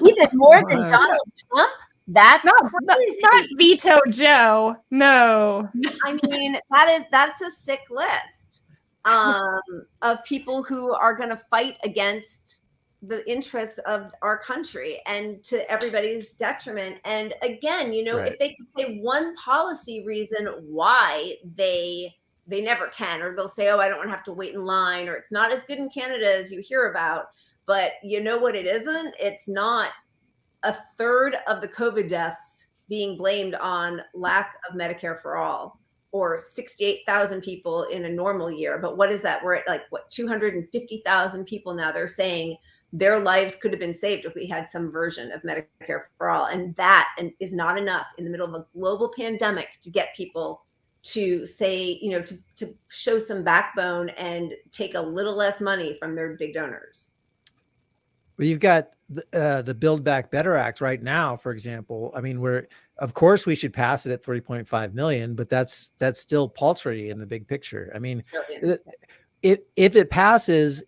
Even more than Donald Trump? That's crazy. Not veto Joe. No. I mean, that's a sick list of people who are going to fight against the interests of our country and to everybody's detriment. And again, you know, if they could say one policy reason why they never can, or they'll say, oh, I don't want to have to wait in line, or it's not as good in Canada as you hear about. But you know what it isn't? It's not a third of the COVID deaths being blamed on lack of Medicare for all, or 68,000 people in a normal year. But what is that? We're at like, what, 250,000 people now. They're saying their lives could have been saved if we had some version of Medicare for all. And that is not enough in the middle of a global pandemic to get people to say, you know, to show some backbone and take a little less money from their big donors. Well, you've got the Build Back Better Act right now, for example. I mean, of course we should pass it at 3.5 million, but that's still paltry in the big picture. I mean, if it passes,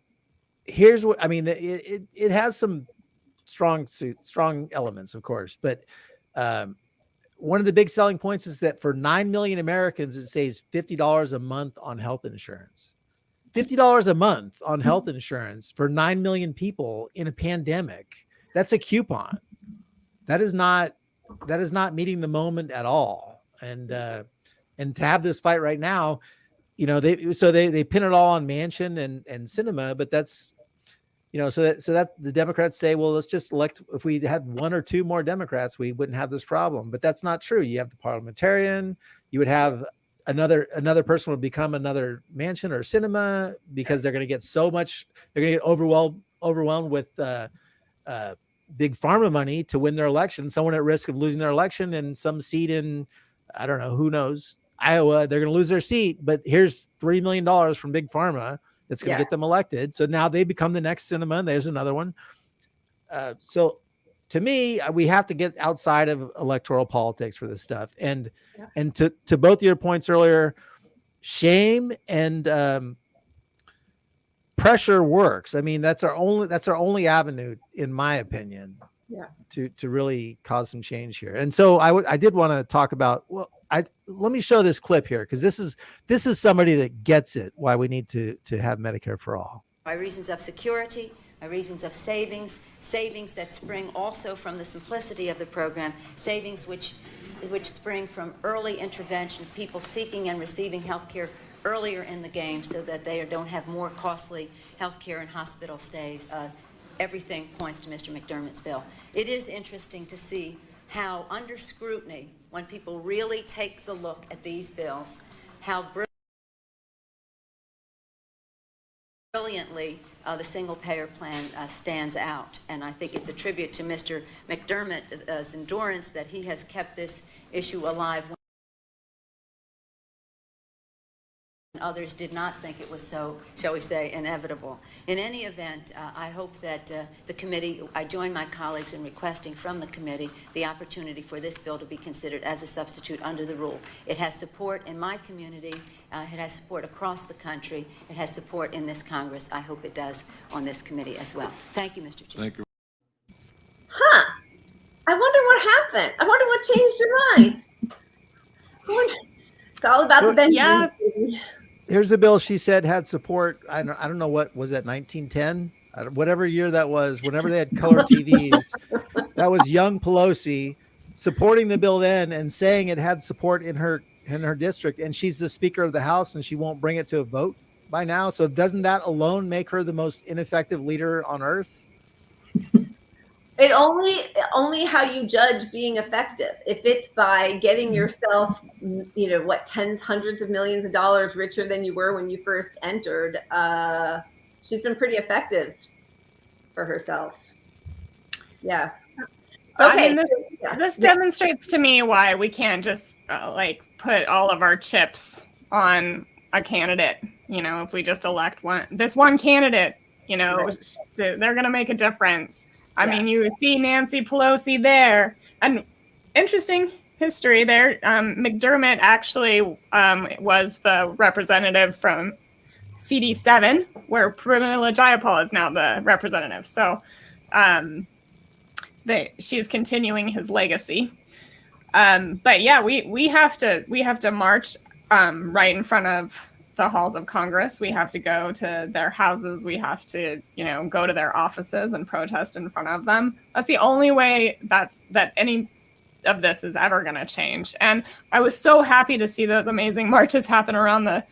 here's what I mean. It has some strong elements, of course, but one of the big selling points is that for 9 million Americans, it saves $50 a month on health insurance. $50 a month on health insurance for 9 million people in a pandemic. That's a coupon. That is not meeting the moment at all. And to have this fight right now, you know, they pin it all on Manchin and Cinema, but that's, you know, so that the Democrats say, well, let's just elect, if we had one or two more Democrats, we wouldn't have this problem. But that's not true. You have the parliamentarian, you would have another person would become another Manchin or Cinema, because they're going to get so much, they're going to get overwhelmed with big pharma money to win their election. Someone at risk of losing their election in some seat in, I don't know, who knows, Iowa, they're going to lose their seat, but here's $3 million from big pharma that's going to get them elected. So now they become the next Cinema, and there's another one. So to me, we have to get outside of electoral politics for this stuff. And to both of your points earlier, shame and pressure works. I mean, that's our only avenue, in my opinion, to really cause some change here. And so I did want to talk about, let me show this clip here, because this is somebody that gets it, why we need to have Medicare for all. By reasons of security, by reasons of savings that spring also from the simplicity of the program, savings which spring from early intervention, people seeking and receiving health care earlier in the game so that they don't have more costly health care and hospital stays. Everything points to Mr. McDermott's bill. It is interesting to see how under scrutiny, when people really take the look at these bills, how brilliantly the single-payer plan stands out. And I think it's a tribute to Mr. McDermott's endurance that he has kept this issue alive when others did not think it was so, shall we say, inevitable. In any event, I hope that the committee, I join my colleagues in requesting from the committee the opportunity for this bill to be considered as a substitute under the rule. It has support in my community. It has support across the country. It has support in this Congress. I hope it does on this committee as well. Thank you, Mr. Chair. Thank you. Huh. I wonder what happened. I wonder what changed your mind. It's all about the Benjamins. Yeah. Here's the bill she said had support. I don't know, what was that, 1910? Whatever year that was, whenever they had color TVs, that was young Pelosi supporting the bill then and saying it had support in her district. And she's the Speaker of the House, and she won't bring it to a vote by now. So doesn't that alone make her the most ineffective leader on earth? It only how you judge being effective. If it's by getting yourself, you know, tens, hundreds of millions of dollars richer than you were when you first entered, she's been pretty effective for herself. Yeah. Okay. I mean, this demonstrates to me why we can't just put all of our chips on a candidate. If we just elect this one candidate, Right. they're going to make a difference. I Yeah. mean, you see Nancy Pelosi there, and interesting history there. McDermott actually was the representative from CD7, where Pramila Jayapal is now the representative. So she's continuing his legacy. But yeah, we have to march right in front of the halls of Congress. We have to go to their houses. We have to, go to their offices and protest in front of them. That's the only way that any of this is ever going to change. And I was so happy to see those amazing marches happen around the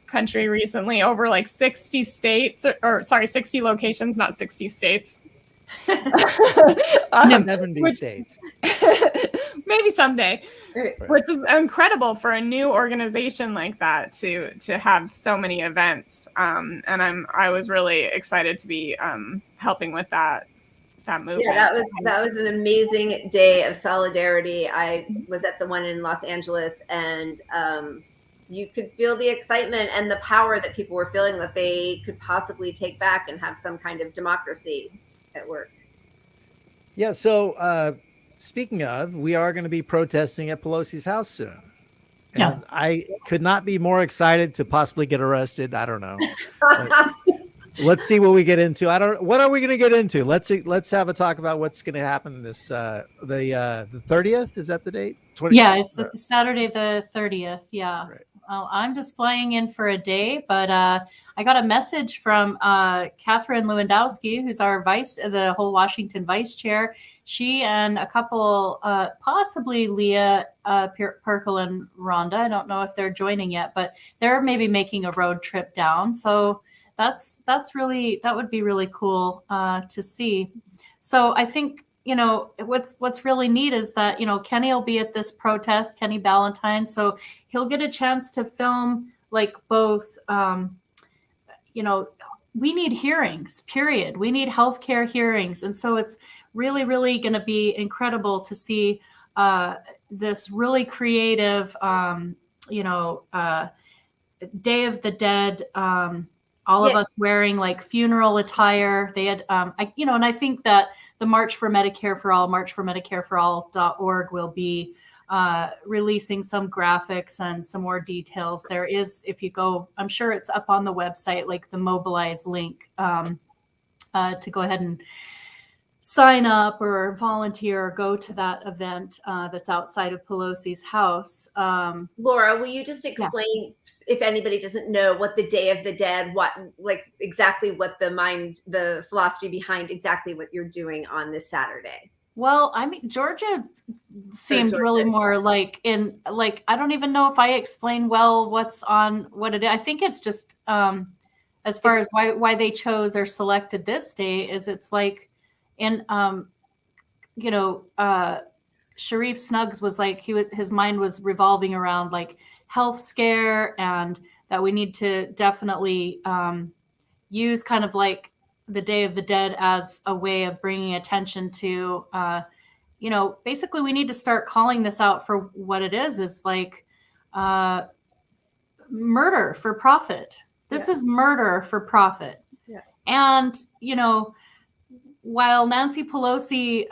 country recently, over like 60 states, or sorry, 60 locations, not 60 states. 70 states. Maybe someday, Right. which was incredible for a new organization like that to have so many events. And I was really excited to be helping with that movement. Yeah, that was an amazing day of solidarity. I was at the one in Los Angeles, and you could feel the excitement and the power that people were feeling that they could possibly take back and have some kind of democracy at work. Yeah. So speaking of, we are going to be protesting at Pelosi's house soon. And Yeah. I could not be more excited to possibly get arrested. I don't know. Let's see what we get into. What are we going to get into? Let's have a talk about what's going to happen this the 30th. Is that the date? Yeah, it's Saturday the 30th. Yeah. Right. Well, I'm just flying in for a day, but I got a message from Catherine Lewandowski, who's the whole Washington vice chair. She and a couple, possibly Leah Perkel and Rhonda. I don't know if they're joining yet, but they're maybe making a road trip down. So that would be really cool to see. So I think, what's really neat is that, Kenny will be at this protest, Kenny Ballantyne. So he'll get a chance to film like both, we need hearings, period. We need healthcare hearings. And so it's really, really going to be incredible to see this really creative, Day of the Dead, all of us wearing like funeral attire. They had, and I think that the March for Medicare for All, marchformedicareforall.org will be releasing some graphics and some more details. There is, if you go, I'm sure it's up on the website, like the Mobilize link to go ahead and sign up or volunteer or go to that event that's outside of Pelosi's house. Laura, will you just explain, if anybody doesn't know, what the Day of the Dead, exactly what the philosophy behind exactly what you're doing on this Saturday? Well, I mean, Georgia seemed really more I don't even know if I explained well what it is. I think it's just as far as why they chose or selected this day is it's like, and Sharif Snuggs was like his mind was revolving around like health scare, and that we need to definitely use kind of like the Day of the Dead as a way of bringing attention to basically we need to start calling this out for what it is like murder for profit. This is murder for profit. Yeah. And while Nancy Pelosi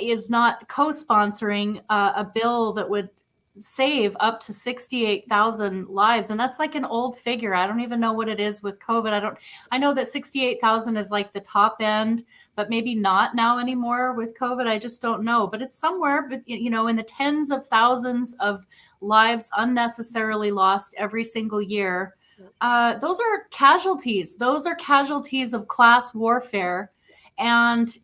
is not co-sponsoring a bill that would save up to 68,000 lives, and that's like an old figure. I don't even know what it is with COVID. I know that 68,000 is like the top end, but maybe not now anymore with COVID. I just don't know, but it's somewhere, in the tens of thousands of lives unnecessarily lost every single year. Those are casualties. Those are casualties of class warfare. And,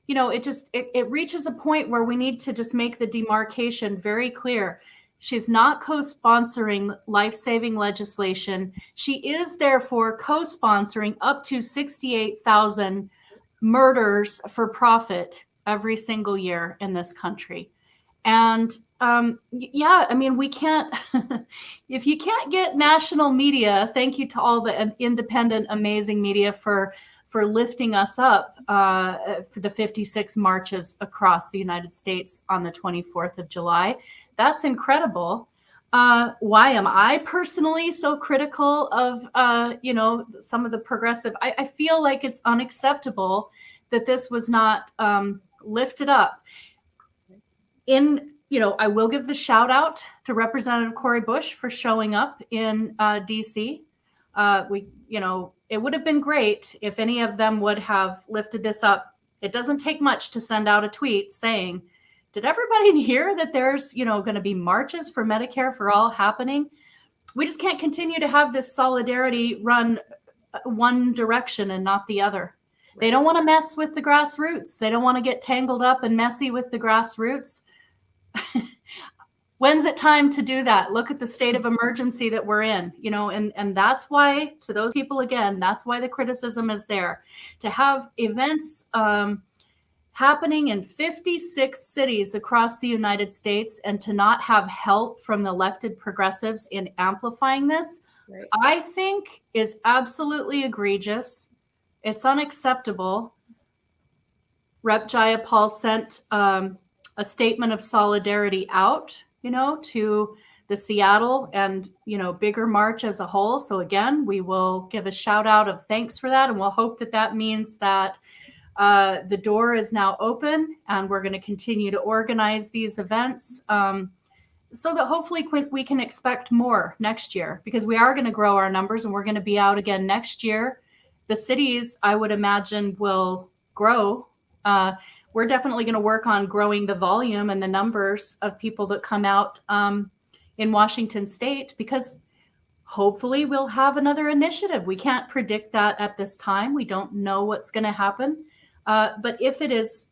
it reaches a point where we need to just make the demarcation very clear. She's not co-sponsoring life-saving legislation. She is therefore co-sponsoring up to 68,000 murders for profit every single year in this country. And we can't, if you can't get national media, thank you to all the independent, amazing media for for lifting us up for the 56 marches across the United States on the 24th of July. That's incredible. Why am I personally so critical of, some of the progressive? I feel like it's unacceptable that this was not lifted up. I will give the shout out to Representative Cori Bush for showing up in DC. It would have been great if any of them would have lifted this up. It doesn't take much to send out a tweet saying, did everybody hear that there's, going to be marches for Medicare for all happening? We just can't continue to have this solidarity run one direction and not the other. They don't want to mess with the grassroots. They don't want to get tangled up and messy with the grassroots. When's it time to do that? Look at the state of emergency that we're in, and that's why, to those people, again, that's why the criticism is there. To have events happening in 56 cities across the United States and to not have help from the elected progressives in amplifying this, right, I think is absolutely egregious. It's unacceptable. Rep. Jayapal sent a statement of solidarity out, to the Seattle and, bigger march as a whole. So again, we will give a shout out of thanks for that. And we'll hope that means that the door is now open and we're going to continue to organize these events so that hopefully we can expect more next year, because we are going to grow our numbers and we're going to be out again next year. The cities, I would imagine, will grow. We're definitely going to work on growing the volume and the numbers of people that come out in Washington State, because hopefully we'll have another initiative. We can't predict that at this time. We don't know what's going to happen. But if it is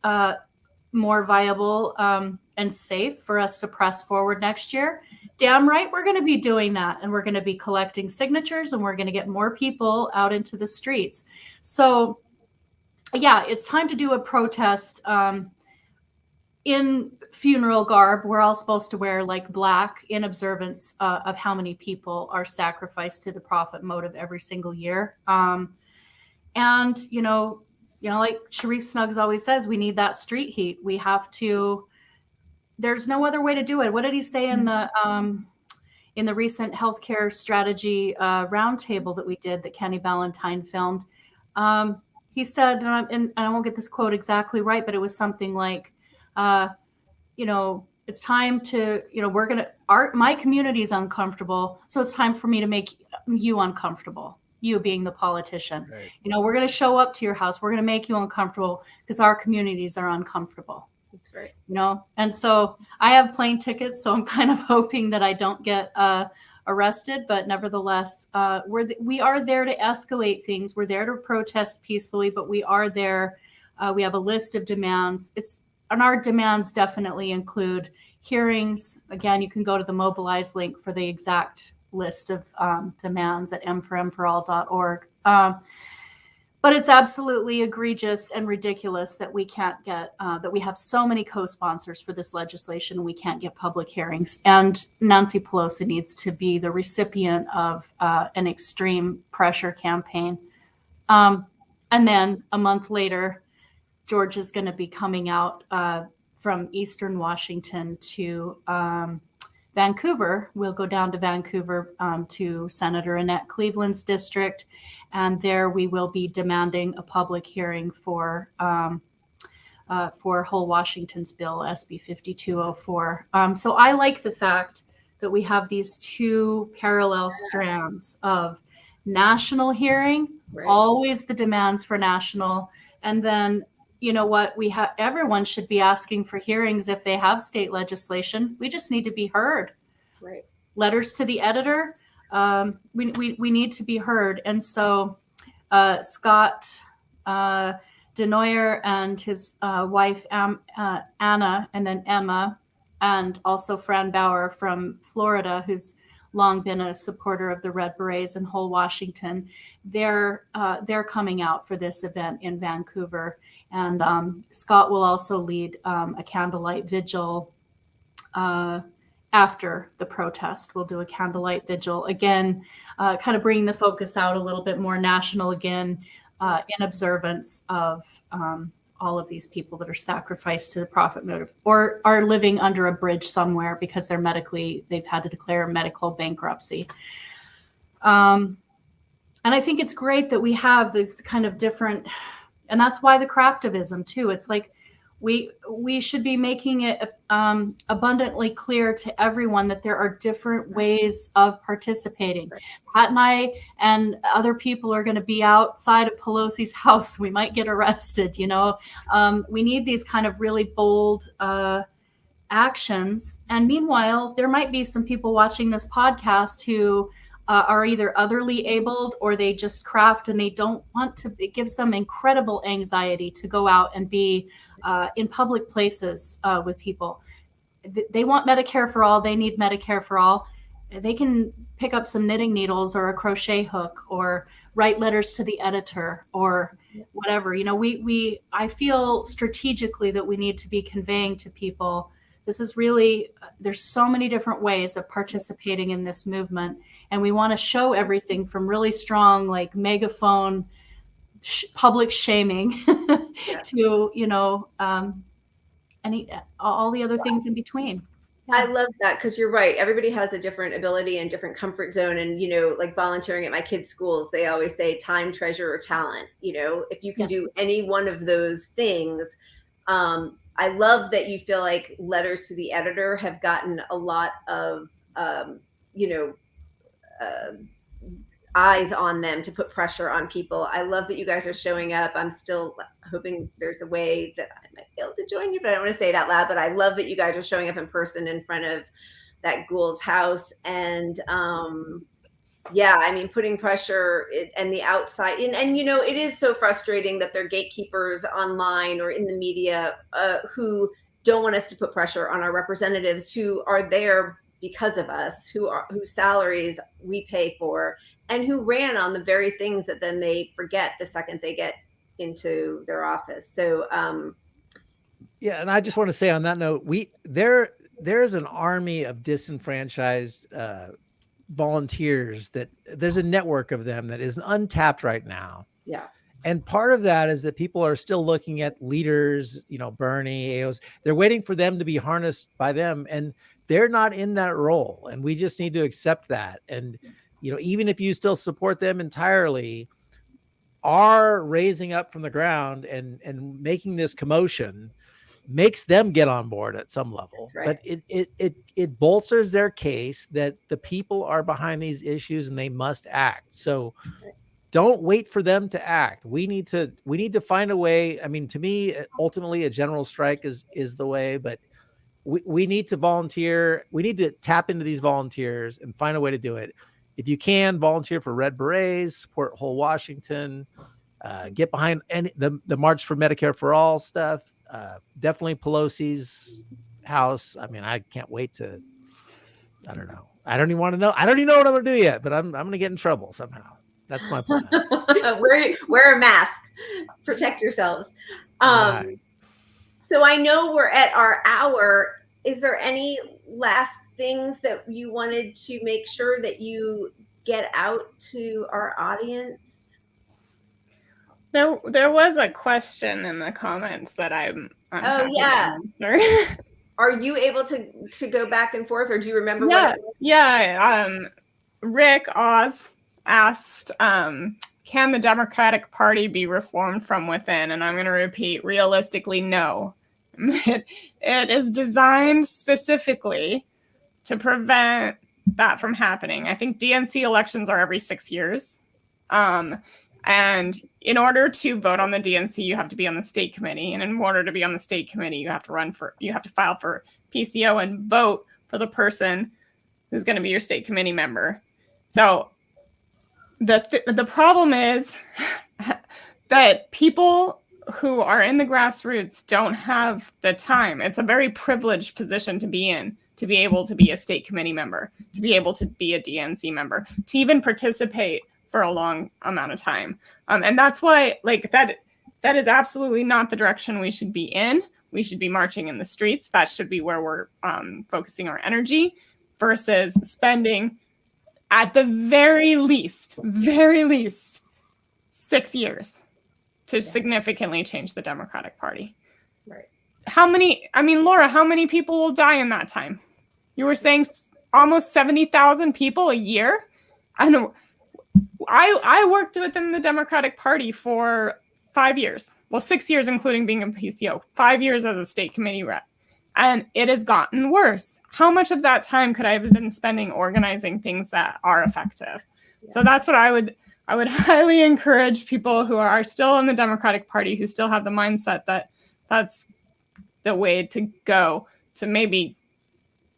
more viable and safe for us to press forward next year, damn right, we're going to be doing that. And we're going to be collecting signatures and we're going to get more people out into the streets. So yeah, it's time to do a protest in funeral garb. We're all supposed to wear like black in observance of how many people are sacrificed to the profit motive every single year. And, like Sharif Snuggs always says, we need that street heat. We have to, there's no other way to do it. What did he say in the recent healthcare strategy roundtable that we did that Kenny Ballantyne filmed? He said, and I won't get this quote exactly right, but it was something like, it's time to, my community is uncomfortable. So it's time for me to make you uncomfortable, you being the politician. Right. We're going to show up to your house. We're going to make you uncomfortable because our communities are uncomfortable. That's right. And so I have plane tickets, so I'm kind of hoping that I don't get arrested, but nevertheless, we are there to escalate things. We're there to protest peacefully, but we are there. We have a list of demands. And our demands definitely include hearings. Again, you can go to the Mobilize link for the exact list of demands at m4mforall.org. But it's absolutely egregious and ridiculous that we can't get, that we have so many co-sponsors for this legislation. We can't get public hearings. And Nancy Pelosi needs to be the recipient of an extreme pressure campaign. And then a month later, George is going to be coming out from Eastern Washington to Vancouver. We'll go down to Vancouver to Senator Annette Cleveland's district. And there we will be demanding a public hearing for Whole Washington's bill, SB 5204. So I like the fact that we have these two parallel strands of national hearing, right, always the demands for national. And then, everyone should be asking for hearings if they have state legislation. We just need to be heard. Right. Letters to the editor. We need to be heard. And so Scott Denoyer and his wife Anna, and then Emma, and also Fran Bauer from Florida, who's long been a supporter of the Red Berets in Whole Washington, they're coming out for this event in Vancouver. And Scott will also lead a candlelight vigil after the protest. We'll do a candlelight vigil again, kind of bringing the focus out a little bit more national again. in observance of all of these people that are sacrificed to the profit motive or are living under a bridge somewhere because they've had to declare medical bankruptcy. And I think it's great that we have these kind of different, and that's why the craftivism too. It's like we should be making it abundantly clear to everyone that there are different ways of participating. Pat and I and other people are going to be outside of Pelosi's house. We might get arrested, you know. We need these kind of really bold actions. And meanwhile, there might be some people watching this podcast who are either otherly abled or they just craft and they don't want to. It gives them incredible anxiety to go out and be in public places with people. They want Medicare for all. They need Medicare for all. They can pick up some knitting needles or a crochet hook or write letters to the editor or whatever. You know, I feel strategically that we need to be conveying to people, this is really, there's so many different ways of participating in this movement. And we want to show everything from really strong, like megaphone public shaming to, you know, all the other things in between. I love that, because you're right. Everybody has a different ability and different comfort zone. And, you know, like volunteering at my kids' schools, they always say time, treasure, or talent. You know, if you can do any one of those things. I love that you feel like letters to the editor have gotten a lot of, you know, eyes on them to put pressure on people. I love that you guys are showing up. I'm still hoping there's a way that I might be able to join you, but I don't want to say it out loud. But I love that you guys are showing up in person in front of that Gould's house. And yeah, I mean, putting pressure and the outside. And, you know, it is so frustrating that there are gatekeepers online or in the media who don't want us to put pressure on our representatives who are there because of us, whose salaries we pay for, and who ran on the very things that then they forget the second they get into their office. So, yeah. And I just want to say on that note, there's an army of disenfranchised volunteers that there's a network of them that is untapped right now. Yeah. And part of that is that people are still looking at leaders, you know, Bernie, AOs, they're waiting for them to be harnessed by them. And they're not in that role. And we just need to accept that. And, you know, even if you still support them entirely, are raising up from the ground and making this commotion makes them get on board at some level. Right. But it bolsters their case that the people are behind these issues and they must act. So don't wait for them to act. We need to find a way. I mean, to me, ultimately a general strike is the way, but we need to volunteer. We need to tap into these volunteers and find a way to do it. If you can, volunteer for Red Berets, support Whole Washington, get behind the March for Medicare for All stuff. Definitely Pelosi's house. I mean, I can't wait to, I don't know. I don't even want to know. I don't even know what I'm going to do yet, but I'm going to get in trouble somehow. That's my plan. Wear a mask, protect yourselves. Right. So I know we're at our hour. Is there any last things that you wanted to make sure that you get out to our audience? There was a question in the comments that I'm oh yeah. Are you able to go back and forth, or do you remember? Yeah. Rick Oz asked, can the Democratic Party be reformed from within? And I'm going to repeat, realistically, no. It is designed specifically to prevent that from happening. I think DNC elections are every 6 years. And in order to vote on the DNC, you have to be on the state committee. And in order to be on the state committee, you have to file for PCO and vote for the person who's going to be your state committee member. So the problem is that people who are in the grassroots don't have the time. It's a very privileged position to be in, to be able to be a state committee member, to be able to be a DNC member, to even participate for a long amount of time. And that's why, like, that is absolutely not the direction we should be in. We should be marching in the streets. That should be where we're focusing our energy, versus spending at the very least 6 years to significantly change the Democratic Party. Right. Laura, how many people will die in that time? You were saying almost 70,000 people a year? And I worked within the Democratic Party for 5 years. Well, 6 years, including being a PCO, 5 years as a state committee rep. And it has gotten worse. How much of that time could I have been spending organizing things that are effective? Yeah. So that's what I would highly encourage people who are still in the Democratic Party, who still have the mindset that that's the way to go, to maybe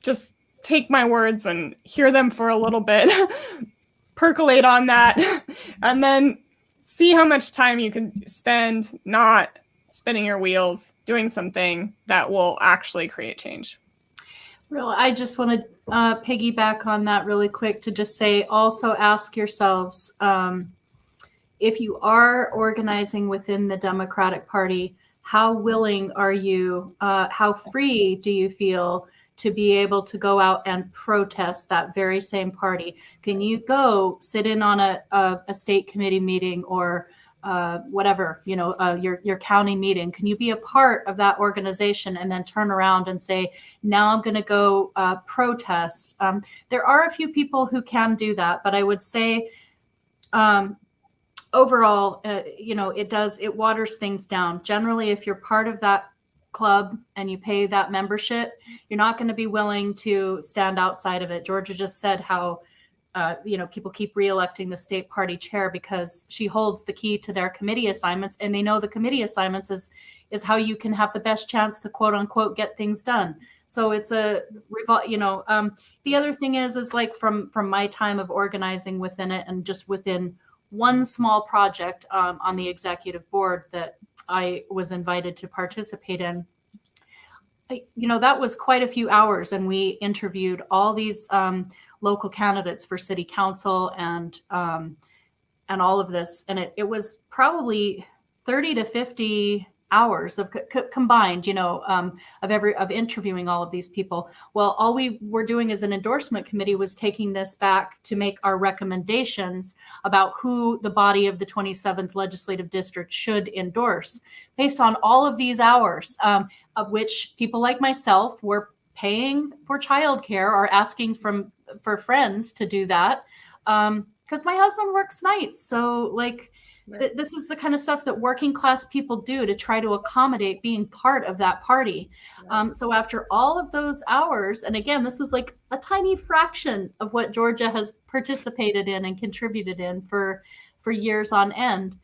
just take my words and hear them for a little bit, percolate on that, and then see how much time you can spend not spinning your wheels, doing something that will actually create change. Really, I just want to piggyback on that really quick to just say, also ask yourselves, if you are organizing within the Democratic Party, how willing are you, how free do you feel to be able to go out and protest that very same party? Can you go sit in on a state committee meeting or whatever, your county meeting? Can you be a part of that organization and then turn around and say, now I'm going to go protest? There are a few people who can do that, but I would say overall, it waters things down. Generally, if you're part of that club and you pay that membership, you're not going to be willing to stand outside of it. Georgia just said how people keep reelecting the state party chair because she holds the key to their committee assignments, and they know the committee assignments is how you can have the best chance to quote unquote get things done. So it's the other thing is like from my time of organizing within it, and just within one small project on the executive board that I was invited to participate in, that was quite a few hours, and we interviewed all these local candidates for city council and all of this, and it was probably 30 to 50 hours of combined, of interviewing all of these people. Well, all we were doing as an endorsement committee was taking this back to make our recommendations about who the body of the 27th legislative district should endorse based on all of these hours, of which people like myself were paying for childcare or asking for friends to do that, because my husband works nights. So this is the kind of stuff that working class people do to try to accommodate being part of that party. So after all of those hours, and again, this is like a tiny fraction of what Georgia has participated in and contributed in for years on end.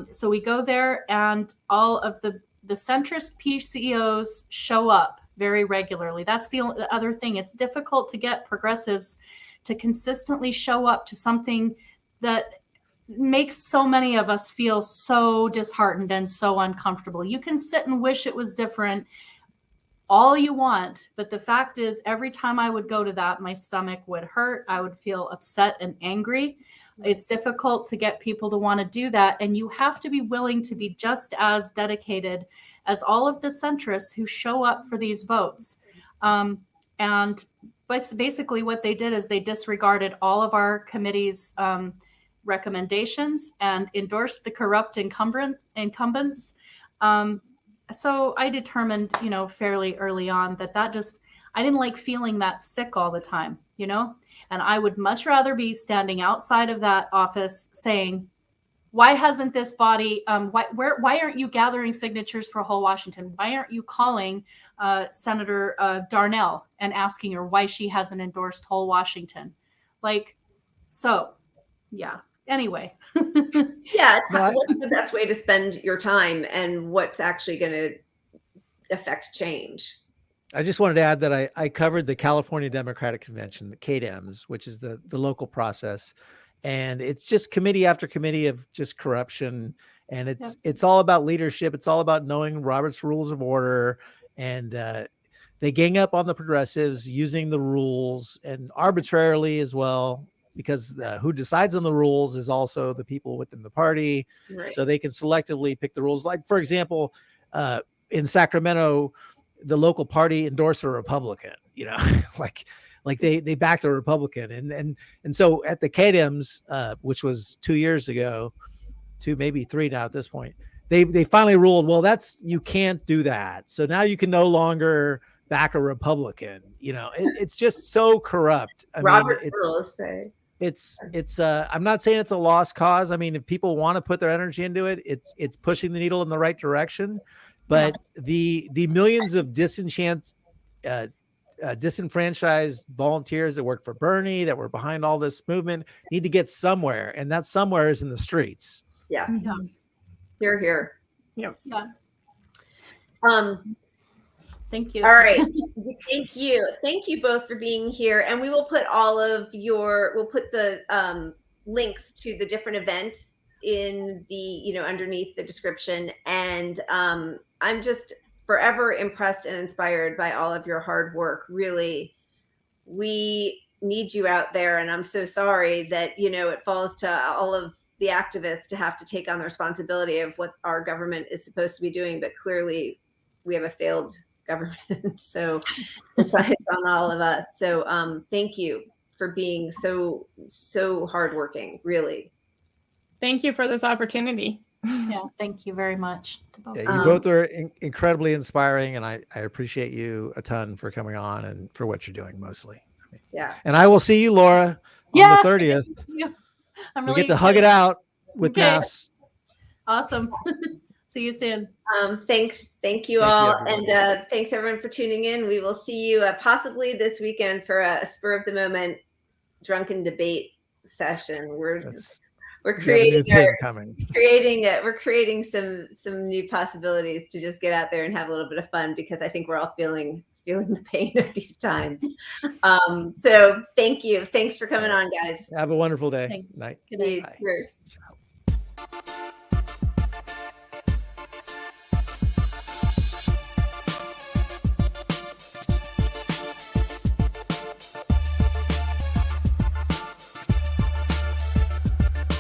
So we go there, and all of the centrist PCOs show up very regularly. That's the other thing. It's difficult to get progressives to consistently show up to something that makes so many of us feel so disheartened and so uncomfortable. You can sit and wish it was different all you want, but the fact is, every time I would go to that, my stomach would hurt. I would feel upset and angry. It's difficult to get people to want to do that, and you have to be willing to be just as dedicated as all of the centrists who show up for these votes. And basically what they did is they disregarded all of our committee's recommendations and endorsed the corrupt incumbents. So I determined, fairly early on that I didn't like feeling that sick all the time, and I would much rather be standing outside of that office saying, why hasn't this body, why aren't you gathering signatures for whole Washington? Why aren't you calling Senator Darnell and asking her why she hasn't endorsed whole Washington? Anyway. Yeah. What's the best way to spend your time, and what's actually going to affect change? I just wanted to add that I covered the California Democratic Convention, the KDEMs, which is the local process. And it's just committee after committee of just corruption. And it's all about leadership. It's all about knowing Robert's Rules of Order. And they gang up on the progressives using the rules, and arbitrarily as well, because who decides on the rules is also the people within the party. Right. So they can selectively pick the rules. Like, for example, in Sacramento, the local party endorsed a Republican, like they backed a Republican. And so at the KDEMs, which was 2 years ago, maybe 3 now at this point, they finally ruled, well, you can't do that. So now you can no longer back a Republican. It's just so corrupt. Robert rules say. It's I'm not saying it's a lost cause. I mean, if people want to put their energy into it, it's pushing the needle in the right direction. But the millions of disenfranchised volunteers that work for Bernie, that were behind all this movement, need to get somewhere, and that somewhere is in the streets. Yeah. Yeah. Hear, hear. Yep. Yeah. Thank you. All right. Thank you. Thank you both for being here. And we will put we'll put the links to the different events in the, underneath the description. And I'm just forever impressed and inspired by all of your hard work. Really, we need you out there. And I'm so sorry that, it falls to all of the activists to have to take on the responsibility of what our government is supposed to be doing. But clearly we have a failed government. So it's on all of us. So thank you for being so hardworking, really. Thank you for this opportunity. Yeah, thank you very much to both. Yeah, you both are incredibly inspiring, and I appreciate you a ton for coming on and for what you're doing mostly. Yeah. And I will see you, Laura, on the 30th. Yeah. I'm We really get to hug it excited. out with masks. Awesome. See you soon. Thanks. Thank you all. And thanks everyone for tuning in. We will see you possibly this weekend for a spur of the moment drunken debate session. We're creating we're creating some new possibilities to just get out there and have a little bit of fun, because I think we're all feeling the pain of these times. So thank you. Thanks for coming on, guys. Have a wonderful day. Thanks. Night. Good night. Cheers.